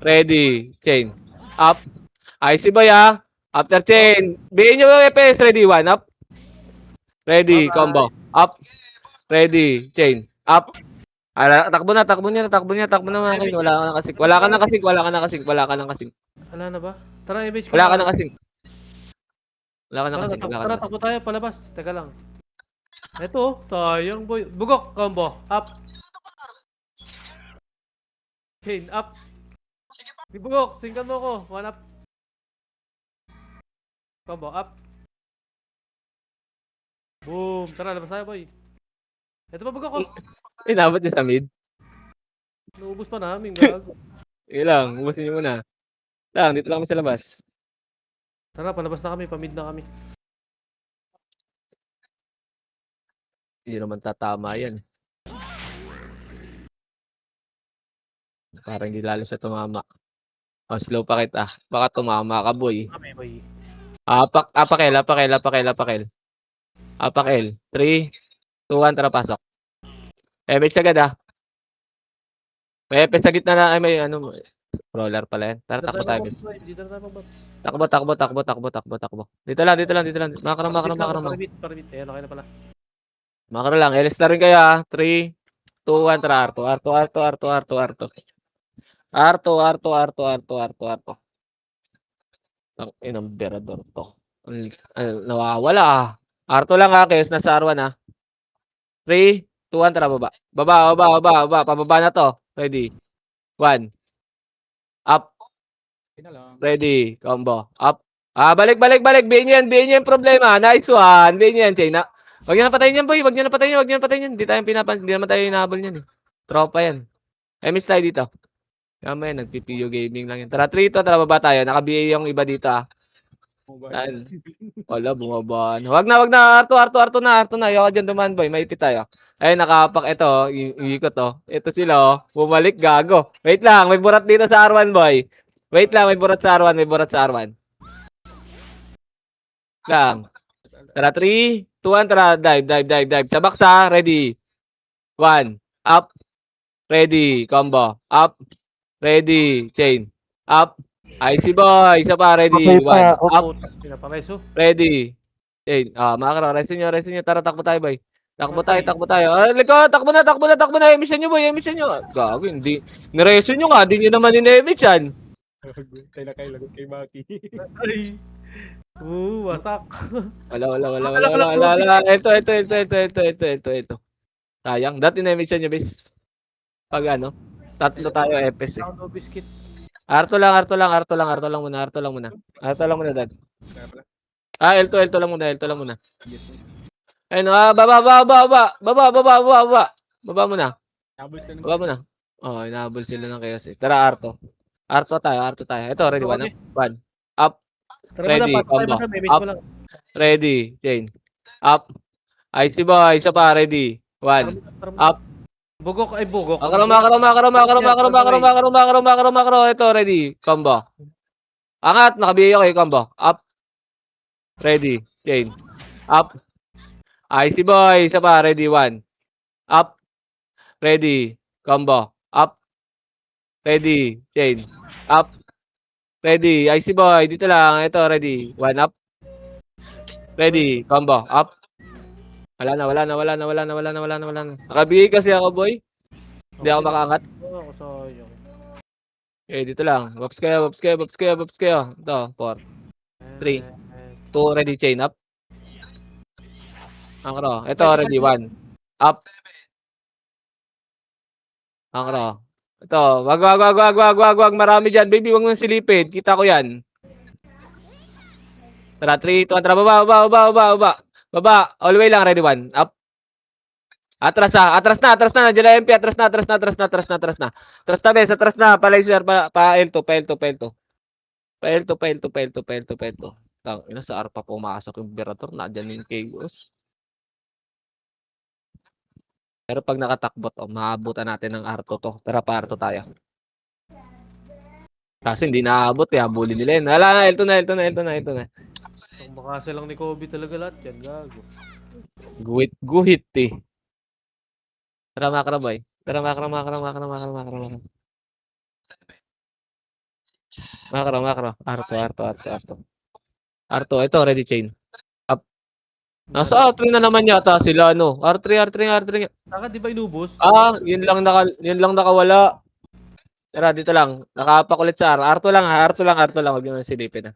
Ready, chain. Up. Icy boy, ah. After chain. Bigyan nyo yung FPS. Ready, 1. Up. Ready, combo. Up. Ready, chain. Up. Takbo na, takbo niya, takbo niya, takbo na mga kayo. Wala ka na kasing. Wala ka na kasing. Wala ka na kasing. Wala ka na kasing. Wala na ba? Tara, image ko Wala ka na. na kasing. Wala ka na Tara, kasing. Wala ka na tara, kasing. takbo tayo palabas. Teka lang. Ito, tayang boy. Bugok, combo. Up. Chain, up. Di bugok, singkan mo ko. 1 up. Combo, up. Boom. Tara, labas tayo, boy. Ito pa bugok ko. Inabot niya sa mid. Naubos pa namin, gago. Sige lang, ubusin niyo muna. Lang, dito lang kami sa labas. Tara, palabas na kami. Pamid na kami. Hindi naman tatama yan. Parang hindi lalo sa tumama. O, slow pa kita. Baka tumama ka, boy. Kami, boy. Apakel. Apakel. 3, 2, 1, tara pasok. Emage agad, ah. May epet sa gitna na, ay may ano, roller pala yan. Tara, takbo tayo, bis. Dito na tayo mag-box. Takbo. Dito lang. Makro. Parabit. Ayan, okay na pala. Makro lang. LS na rin kayo, ah. 3, 2, 1, tara, Arto. Ang inang berador to. Nawawala, ah. Arto lang, ah. Kayos na sa R1, ah. 3, 2, 1, tara, baba. Baba. Pababa na to. Ready. 1. Up. Okay na lang. Ready. Combo. Up. Balik. Bihin yan problema. Nice one. Bihin yan, China. Wag niyo na patayin yan, boy. Wag niyo na patayin yan. Hindi naman tayo hinahabol yan, eh. Tropa yan. Miss tayo dito. Kaya nagpipiyo gaming lang yan. Tara, 3 to. Tara, baba tayo. Naka-BA yung iba dito, ah. Yan. Wala, bumaba na. Wag na. Arto na. Ayoko dyan dumaan, boy. Maipit tayo. Ay, nakapak. Ito, iikot, oh. Ito sila, oh. Bumalik, gago. Wait lang, may burat dito sa R1, boy. Wait lang, may burat sa R1. Lang. Tara, 3, 2, 1, tara. Dive. Sa box, ha. Ready. 1. Up. Ready. Combo. Up. Ready. Chain. Up. Icy boy. Isa pa. Ready. 1. Up. Pinapareso. Ready. Chain. Makakaraw. Resin nyo. Tara, takbo tayo, boy. Takbo tayo. Likod. Takbo na. Emission nyo, boy. Gago, hindi. Nireso nyo nga. Hindi nyo naman in-emission yan. Tayo na kayo, lagot kay Maki. Ay. Wasak. Wala. Ito. Sayang. Dati na-emission nyo, bis. Pag ano. Tatlo tayo, FS, eh. Sound of biscuit. Arto lang muna. Dad. L2 lang muna. Ayun, baba. Baba muna. Nabol sila ng Baba muna. Inahabol sila ng chaos, eh. Tara, Arto tayo. Ito, ready, 1 up. Ready, combo. Up. Ready, chain. Up. Icy boy, isa pa, ready. 1 up. Bugok. Makro. Ito, ready. Combo. Angat, nakabiyay ako, combo. Up. Ready. Chain. Up. Icy boy, isa pa, ready. 1 up. Ready. Combo. Up. Ready. Chain. Up. Ready. Icy boy, dito lang. Ito, ready. 1 up. Ready. Combo. Up. Wala na. Nakabigay kasi ako, boy. Hindi ako makaangat. Ako sayang. Dito lang. Wops kayo. Ito, 4, 3, 2, ready, chain up. Angro. Ito, ready, 1 up. Angro. Ito, wag. Marami dyan. Baby, wag mo silipin. Kita ko yan. Tara, 3, 2, tara, baba. Baba, all the way lang, ready, 1 up. Atras na. Nandiyan na MP, atras na. Atras na, palaser, pa L2. Ina, sa R pa pumasok yung Berator, nandiyan yung Chaos. Pero pag nakatakbot, maabutan natin ng R2 to. Tara, pa R2 tayo. Kasi hindi naabot, habulin nila yun. Wala na, L2 na. Ang makasa lang ni Kobe talaga lahat yan, gago. Guhit eh. Tara makro boy. Tara makro. Makro. Arto, ito ready chain. Up. Nasa R3 na naman yata sila ano. R3. Saka di ba inubos? Yun lang nakawala. Tara dito lang. Nakapak ulit sa R. R2 lang ha. R2 lang. Huwag niyo nang silipin ha.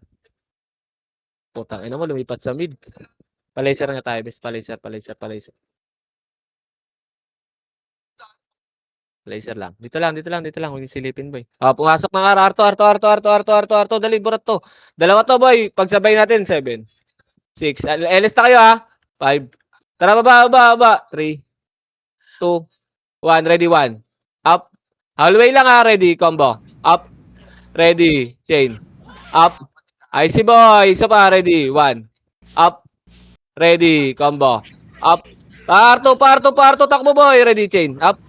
Putang ina mo lumipat sa mid. Palaser nga tayo, bes. Palaser. Laser lang. Dito lang. Huwag yung silipin, boy. Pumasok na nga. Arto. Dali, burat to. Dalawa to, boy. Pagsabay natin. 7, 6. LS na kayo, ha. 5. Tara, baba. 3, 2, 1. Ready, 1. Up. Hallway lang, ha. Ready, combo. Up. Ready, chain. Up. Icy boy. Isa pa, ready. 1. Up. Ready, combo. Up. Parto. Takbo, boy. Ready, chain. Up.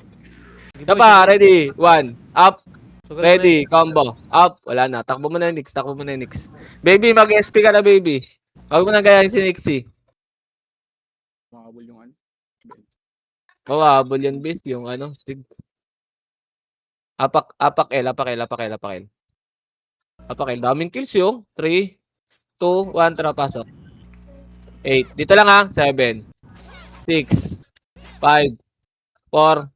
Sige, Isa boy, pa, sige. ready. 1. Up. Sugal mo na Ready. yun. Combo. Up. Wala na. Takbo mo na yung Nix. Baby, mag-SP ka na, baby. Huwag mo na gayahin si Nixie. Makabul yung ano. Habol yan, bitch. Yung ano. Sig. Apak L. Daming kills yun. 3, 2, 1. Tara, pasok. 8. Dito lang ha. 7, 6, 5, 4,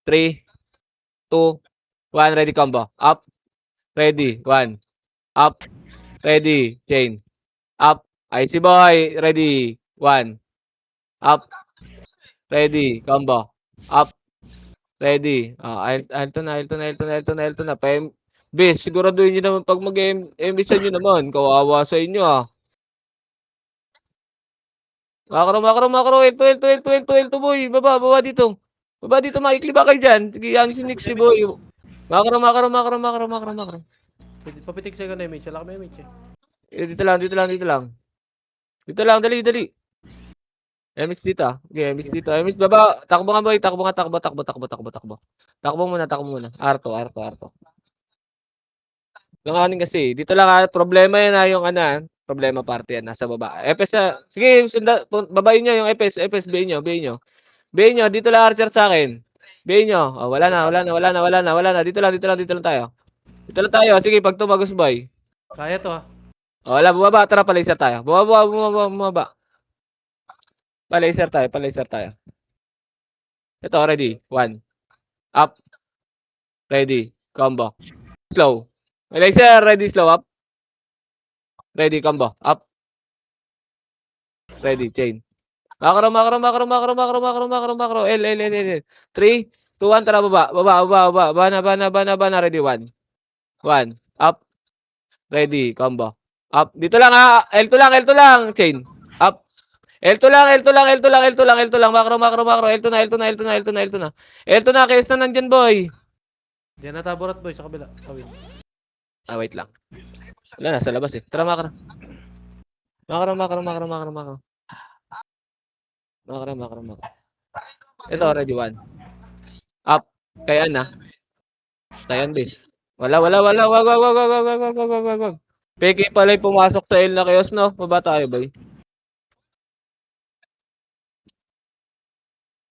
3, 2, 1. Ready, combo. Up. Ready. 1. Up. Ready. Chain. Up. Icy boy. Ready. 1. Up. Ready. Combo. Up. Ready. Alto na. Bis, siguraduhin nyo naman pag mag-emisan nyo naman. Kawawa sa inyo ah. Makro. Elto boy. Baba dito. Maikli ba kayo dyan? Sige, ang sinik si boy. Makro. Papitik sa'yo ka na image. Wala ka may image eh. Dito lang, dali. Emis dito ah. Okay, Emis dito. Emis baba. Takbo nga boy. Takbo. Takbo muna. Arto. Langanin kasi. Dito lang ah. Problema yan ah. Yung ano. Problema party yan. Nasa baba. Epes ah. Sige, babayin nyo yung Epes. Bayin nyo. Dito lang Archer sa akin. Bayin nyo. Oh, wala na. Dito lang tayo. Sige, pag tumagos boy. Kaya to ah. Oh, wala, bumaba. Tara, palaser tayo. Bumaba. Palaser tayo. Ito, ready. 1. Up. Ready. Combo. Slow. Laser, ready, slow up. Ready, combo. Up. Ready, chain. Makro. L. 3, 2, 1, tara, baba. Bana. Ready, 1. Up. Ready, combo. Up. Dito lang ha. L2 lang. Chain. Up. L2 lang. Makro. L2 na. Case na nandyan, boy. Diyan na taborat boy sa kabila. Tawid. Wait lang. Wala, nasa labas eh. Tara, makro. Makro. Ito, ready, 1. Up. Kaya na. Tayan, base. Wag. Peki pala yung pumasok sa L na chaos, no? Baba tayo, boy.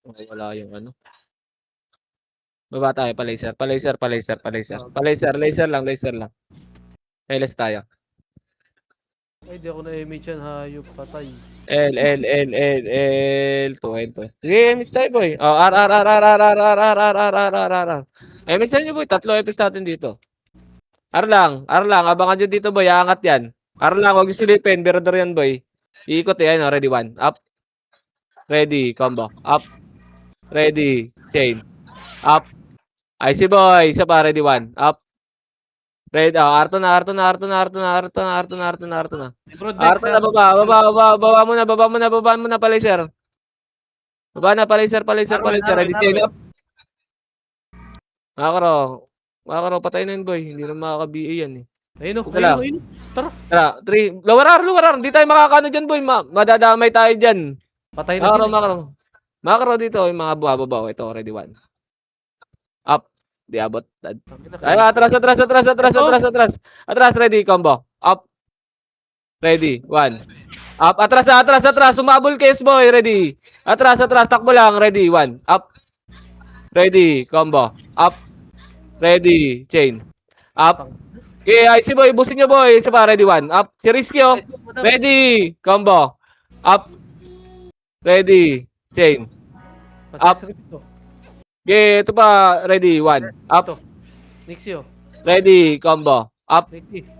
Wala yung ano. Baba tayo, palaser. Laser lang. LS tayo. Ay, di ako na image yan. Hayop, patay. L. 2. Sige, miss tayo, boy. Oh, R. Miss nyo, boy. 3 episodes natin dito. R lang. Abangan nyo dito, boy. Aangat yan. R lang, huwag silipin. Berador yan, boy. Iikot yan. Ready, 1. Up. Ready, combo. Up. Ready, chain. Up. Icy boy. Isa pa, ready, 1. Up. Ready, Arto na. Broad deck Arto na, baba mo na, palaser. Baba na, palaser. Ready, chain up. Makro, patay na yun, boy. Hindi na makaka-BA yan eh. Ayun o. Tara. Tara, 3. Lower R. Hindi tayo makakano dyan, boy. Madadamay tayo dyan. Patay na sila. Makro dito, yung mga buwababaw. Ito, ready, 1. Up. Di abot. Ay, atras. Atras, ready, combo. Up. Ready, 1. Up, atras, atras, atras. Sumabol case boy, ready. Atras, atras, takbo lang, ready, 1. Up, ready, combo. Up, ready, chain. Up. Okay, ay si boy, busin nyo boy. Isa pa, ready, 1. Up, si Risky oh. Ready, combo. Up, ready, chain. Up. Okay, ito pa, ready, 1. Up, Ito. Nixie, oh. ready, combo. Up, Nixie.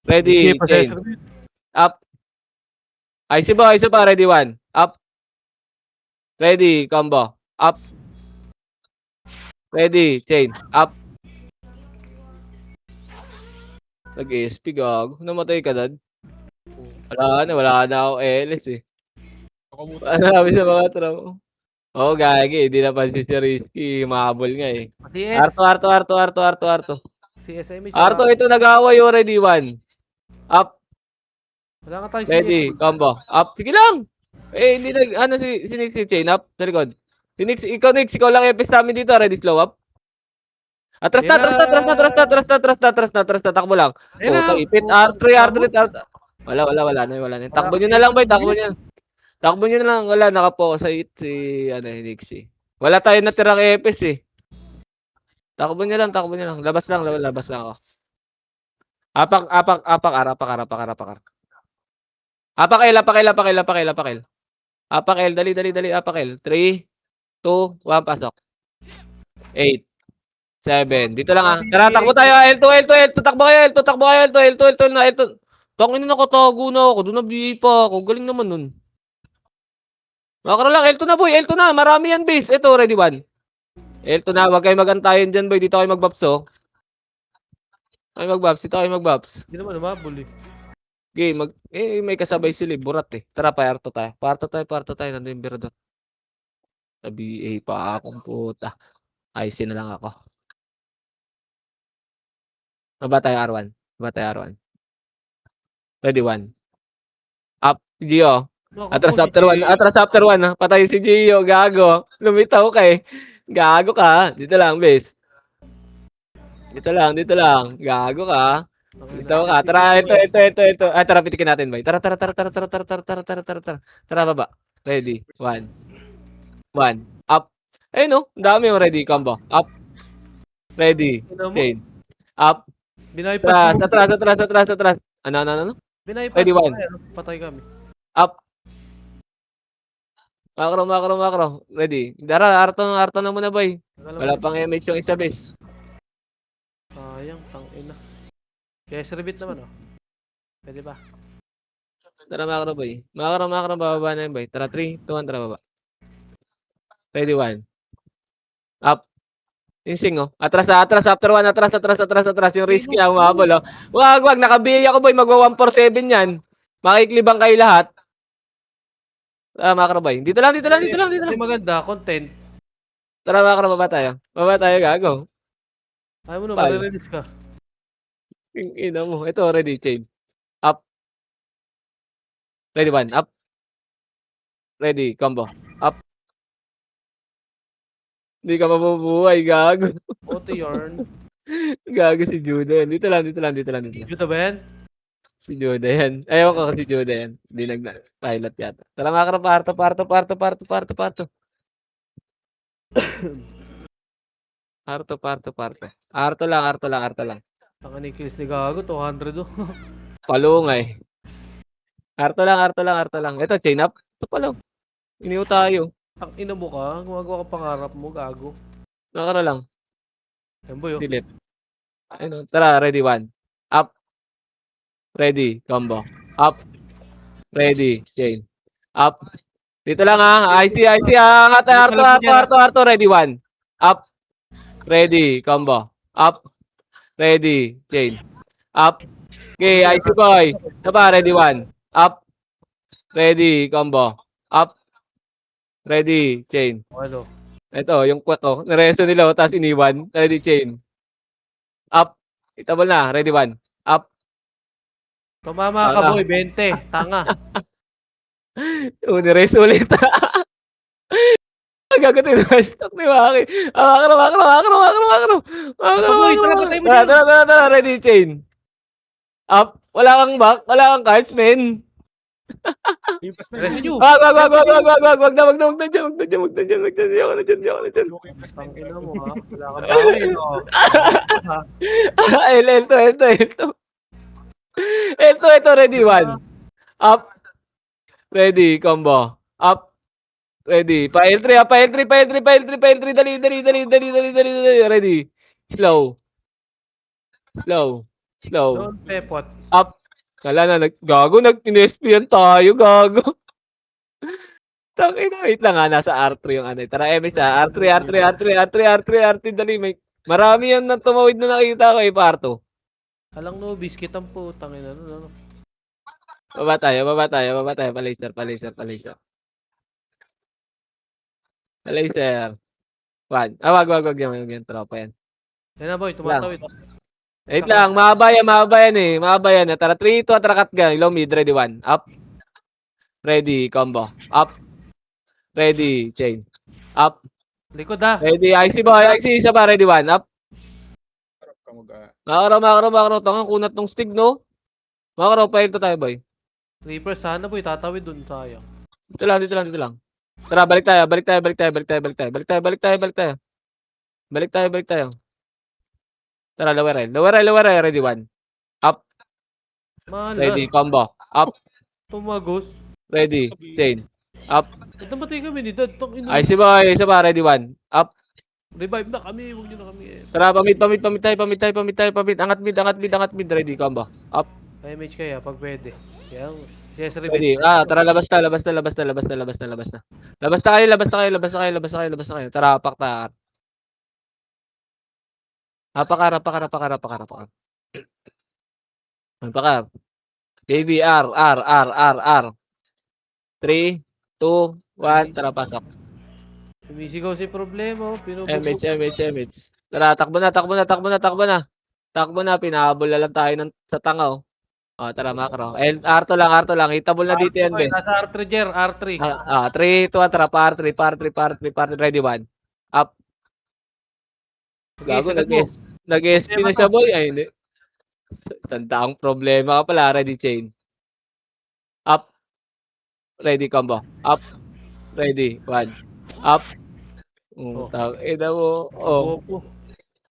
ready, chain. Up. Ay si boy, isa pa, ready, 1. Up. Ready, combo. Up. Ready, chain. Up. Nag-SP, gago. Namatay ka dad. Wala na ako LS eh. Ano sabi sa mga trabaho? Oo, gagi. Hindi na pansin si Risky. Mahabol nga eh. Si S. Arto. Si SMH. Arto, ito nag-away already, 1. Up. Wala ka tayo Ready, combo. Up. Sige lang. Eh, hindi ano si Nix, si Chain up. Sa likod. Si Nix, ikaw lang epis namin dito. Ready, slow up. Atras na. Takbo lang. Oh, ipit. R3. Wala na. Takbo nyo na lang, boy. Takbo nyo na lang. Wala, nakapokus sa it si, Nixie. Wala tayo natirang epis eh. Takbo nyo lang. Labas lang ako. Apak. Apak L, dali. Apak L. 3, 2, 1, pasok. 8, 7. Dito lang ah. Tara, takbo tayo. L2. Takbo kayo. L2 na. Tangin na nakatago na ako. Doon na BA pa ako. Galing naman nun. Makro lang. L2 na boy. L2 na. Marami yan base. Ito, ready 1. L2 na. Huwag kayo magantayin dyan boy. Dito kayo magbaps oh. Dito kayo magbaps. Hindi naman umabol eh. Okay, may kasabay sila. Burat eh. Tara, parto tayo. Nandun yung Biradot. Sa BA pa akong puta. IC na lang ako. Baba tayo R1. Ready 1. Up, Gio. Atras after 1 ha. Patay si Gio, gago. Lumitaw ka eh. Gago ka. Dito lang, bes. Dito lang. Gago ka. Lumitaw ka. Tara, ito. Tara, pitikin natin, boy. Tara. Tara, baba. Ready. 1. Up. Ayun no. Ang dami yung ready combo. Up. Ready. Chain. Up. Atras. Ano? Ready, 1. Patay kami. Up. Makro. Ready. Dara, arto na muna, boy. Wala pang MH yung isa, bes. Sayang, tangina. Kaya serbit naman, oh. Pwede ba? Tara, makro, boy. Makro, bababa na yun, boy. Tara, 3, 2, 1, tara, baba. Ready, 1. Up. Insing, oh. Atras, after 1, atras. Yung risky na umabol, oh. Wag, nakabiya ako, boy. Magwa 147 yan. Makiklibang kayo lahat. Makro, boy. Dito lang. Hindi maganda, content. Tara, makro, baba tayo, gago. Ayaw mo na, Pal. marirelease ka. Ina mo. Ito, ready, chain. Up. Ready, 1. Up. Ready, combo. Up. Hindi ka mabubuhay, gago. Auto yarn. Gago si Judah yan. Dito lang. Dito ba yan? Si Judah yan. Ayaw ko si Judah yan. Hindi nag-pilot yata. Tara mga karap, parto. Arto lang. Ang ni-kills ni Gago, 200 oh. Palungay. Arto lang. Ito, chain up. Ito pa lang. Iniw tayo. Ang ina mo ka, gumagawa ka pangarap mo, Gago. Nakara lang. Yan boy, oh. Delete. Ayun, tara, ready, 1. Up. Ready, combo. Up. Ready, chain. Up. Dito lang ha. IC. Arto. Ready, 1. Up. Ready, combo. Up. Ready, chain. Up. Okay, IC boy. Saba, ready, 1. Up. Ready, combo. Up. Ready, chain. Ano? Ito, yung kwek ko. Nareso nila, tapos iniwan. Ready, chain. Up. Itabol na. Ready, 1. Up. Tumama ka boy, 20. Tanga. Nireso ulit. Gagatin na stock ni Maki. Makro. Tara, Tara. Ready, chain. Up. Wala kang back, wala kang cards, men. Yung plus 9. Resin nyo! Wag na, wag na dyan, wag na dyan, wag na dyan, wag na dyan, ayoko na dyan, ayoko na dyan. Ayoko yung plus 9. Tangina mo ha. Wala kang bawi, no? Ha? L2, L2, L2. Ito, ready, one. Up. Ready, combo. Up. Ready. Pa L3, pa L3, pa L3, pa L3, pa L3. Dali. Ready. Slow. Don't pepot. Up. Kala na, gago, nag-inesp tayo, gago. Tangina, wait lang ha, nasa R3 yung ano. Tara, MS ha. R3, dali. Marami yan na tumawid na nakita ko, R2. Alang no, biscuit ang putang ina. No? Baba tayo. Pa-laser. One. Wag yan. Tropa yan. Yan na boy, tumatawid. Wait lang, mahaba yan eh. Mahaba yan. Tara, 3, 2, atrakat ka. Low mid, ready, one. Up. Ready, combo. Up. Ready, chain. Up. Likod ha. Ready, IC boy. IC, isa pa, ready, one. Up. Sarap ka Makakaraw. Tangang kunat ng stick, no? Makakaraw, pa tayo, boy. Reaper sana boy, tatawid dun sayang. Dito lang. Tara, balik tayo. Balik tayo. Tara, lower rail. Ready, one. Up. Ready, Malas. combo. Up. Tumagos. Ready, chain. Up. Ito batay kami ni Dad. Tong ino. IC boy, isa pa, ready, one. Up. Revive na kami. Huwag nyo na kami eh. Tara, pamit tayo. Angat mid, ready, combo. Up. IMH kaya pag pwede. Yan. Yes, Ready. revive. Tara, labas na. Labas na kayo. Tara, pakta. Rapakar. Baby, R. 3, 2, 1, tara, pasok. Sumisigaw si problema. Pinububog. MH. Tara, takbo na. Pinahabol na lang tayo sa tanga, oh. Tara, macro. R2 lang. Hitable na dito yan, bes. Nasa R3, Jer. R3. 3, 2, 1, tara, par 3. Ready, one. Up. Gago, sagad mo. nag-SP na siya, boy. Ay, hindi. Sandaang problema ka pala. Ready, chain. Up. Ready, combo. Up. Ready, one. Up. Ina mo. Bobo.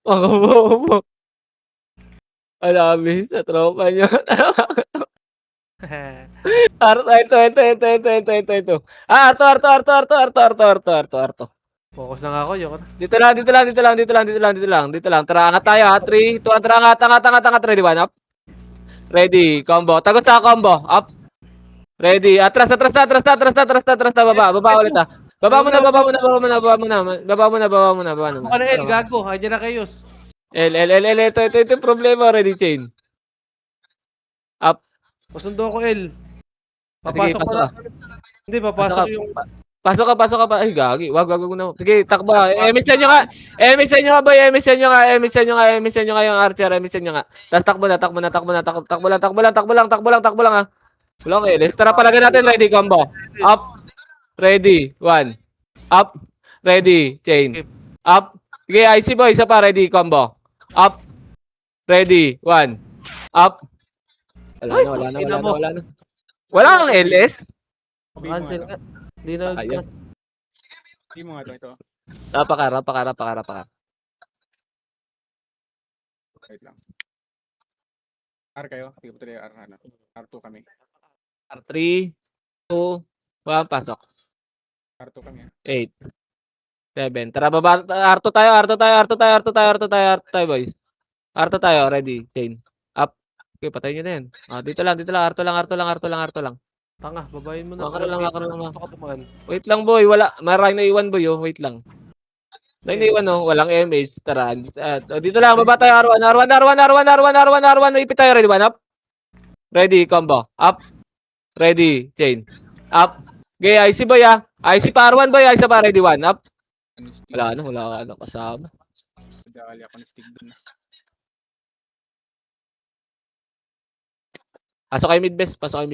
Bobo. Alami sa tropa niya. Ito. Arto. Focus na nga ako. Yoko na. Dito lang. Tara, angat tayo ha. 3, 2, tara, angat. Ready, one, up. Ready, combo. Tagot sa combo. Up. Ready. Atras na. Baba ulit ha. Baba mo na. Ano ka na L, gago. Andiyan na kayo. L. Ito yung problema. Ready, chain. Up. Pasundo ko L. Sige, Papasok ko pasok na. ka. Hindi, papasok yung... Pasok ka pa. Ay, gagi. Wag na. Sige, takbo. Emisan nyo nga, boy. Emisan nyo nga yung archer. Emisan nyo nga. Tapos takbo lang. Takbo lang, ha. Wala kang LS. Tara, palagan natin. Ready, combo. Up. Ready. One. Up. Ready. Chain. Up. Sige, IC boy. Isa pa. Ready, combo. Up. Ready. One. Up. Wala na. Wala kang LS? Cancel nga. Hindi na gas. Hindi mo nga ito. Rapaka. Wait lang. R kayo? Sige po tayo R na. R2 kami. R3, 2, 1, pasok. R2 kami. 8, 7. Tara, baba. R2 tayo, boys. R2 tayo, ready. Chain. Up. Okay, patayin nyo na yan. Dito lang. R2 lang. Tanga, babayin mo na. Makaro lang. Ito ka tumaan. Wait lang, boy. Wala. Maraming naiwan, boy. Oh. Wait lang. Naiwan, oh. Walang MH. Tara. Dito lang. Baba tayo. R1. Ipit tayo. Ready, one. Up. Ready, combo. Up. Ready, chain. Up. Okay, IC boy, ah. IC pa R1, boy. IC pa. Ready, one. Up. Wala ka kasama. Dali ako ng stick dun. Pasok kayo mid, best. Pasok kayo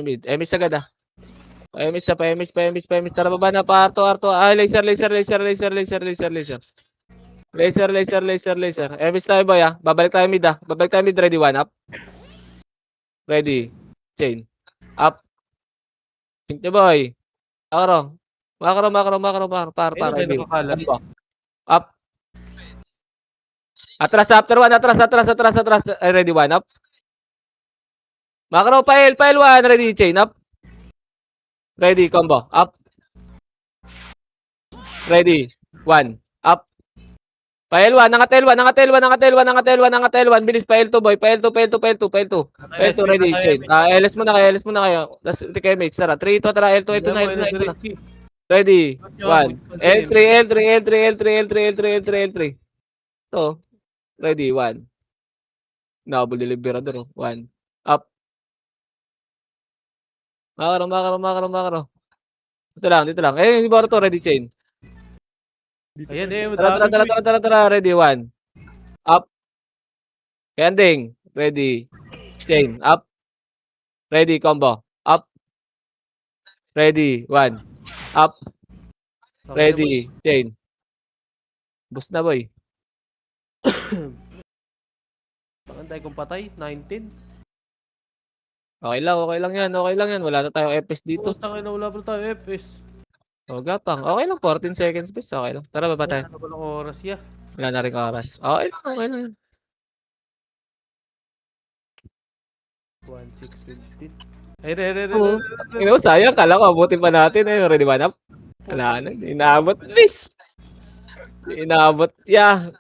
mid. MS agad, ah. Pa-MS. Tara, baba na. Pa, Arto. Laser. Laser. Emis tayo boy ah. Babalik tayo mid ah. Ready, 1 up. Ready. Chain. Up. Think nyo boy. Makro. Para. Ayun, kayo Ready. nakakalat. Combo. Up. Atras after 1. Atras. Ay, ready, 1 up. Makro, pile 1. Ready, chain up. Ready, combo. Up. Ready. 1. Up. Pile 1. Nangatel 1. Bilis, pile 2 boy. Pile 2. Pile 2, ready, chain. LS mo na kayo. Tapos, hindi kayo mates. Tara, 3 to, tara. L2 na. Ready. 1. L3. To. Ready, 1. Nabol ni Liberador. 1. Up. Makaro. Dito lang. Eh, yung to, ready, chain. Ayan eh, Tara. Ready, 1. Up. Ending. Ready. Chain. Up. Ready, combo. Up. Ready, 1. Up. Ready, chain. Boost na boy. Pakantay kong patay, 19. Okay lang yan. Wala na tayong FS dito. Puta kayo na wala pa tayo FS. O, gapang. Okay lang, 14 seconds best. Okay lang. Tara, baba tayo. Ano ba ng oras ya? Wala na rin oras. Okay lang yan. 1:6:15. Ay, re. Sayang. Kala ko, abutin pa natin. Ready, 1 up. Wala na. Inaabot. Please. Inaabot. Yeah.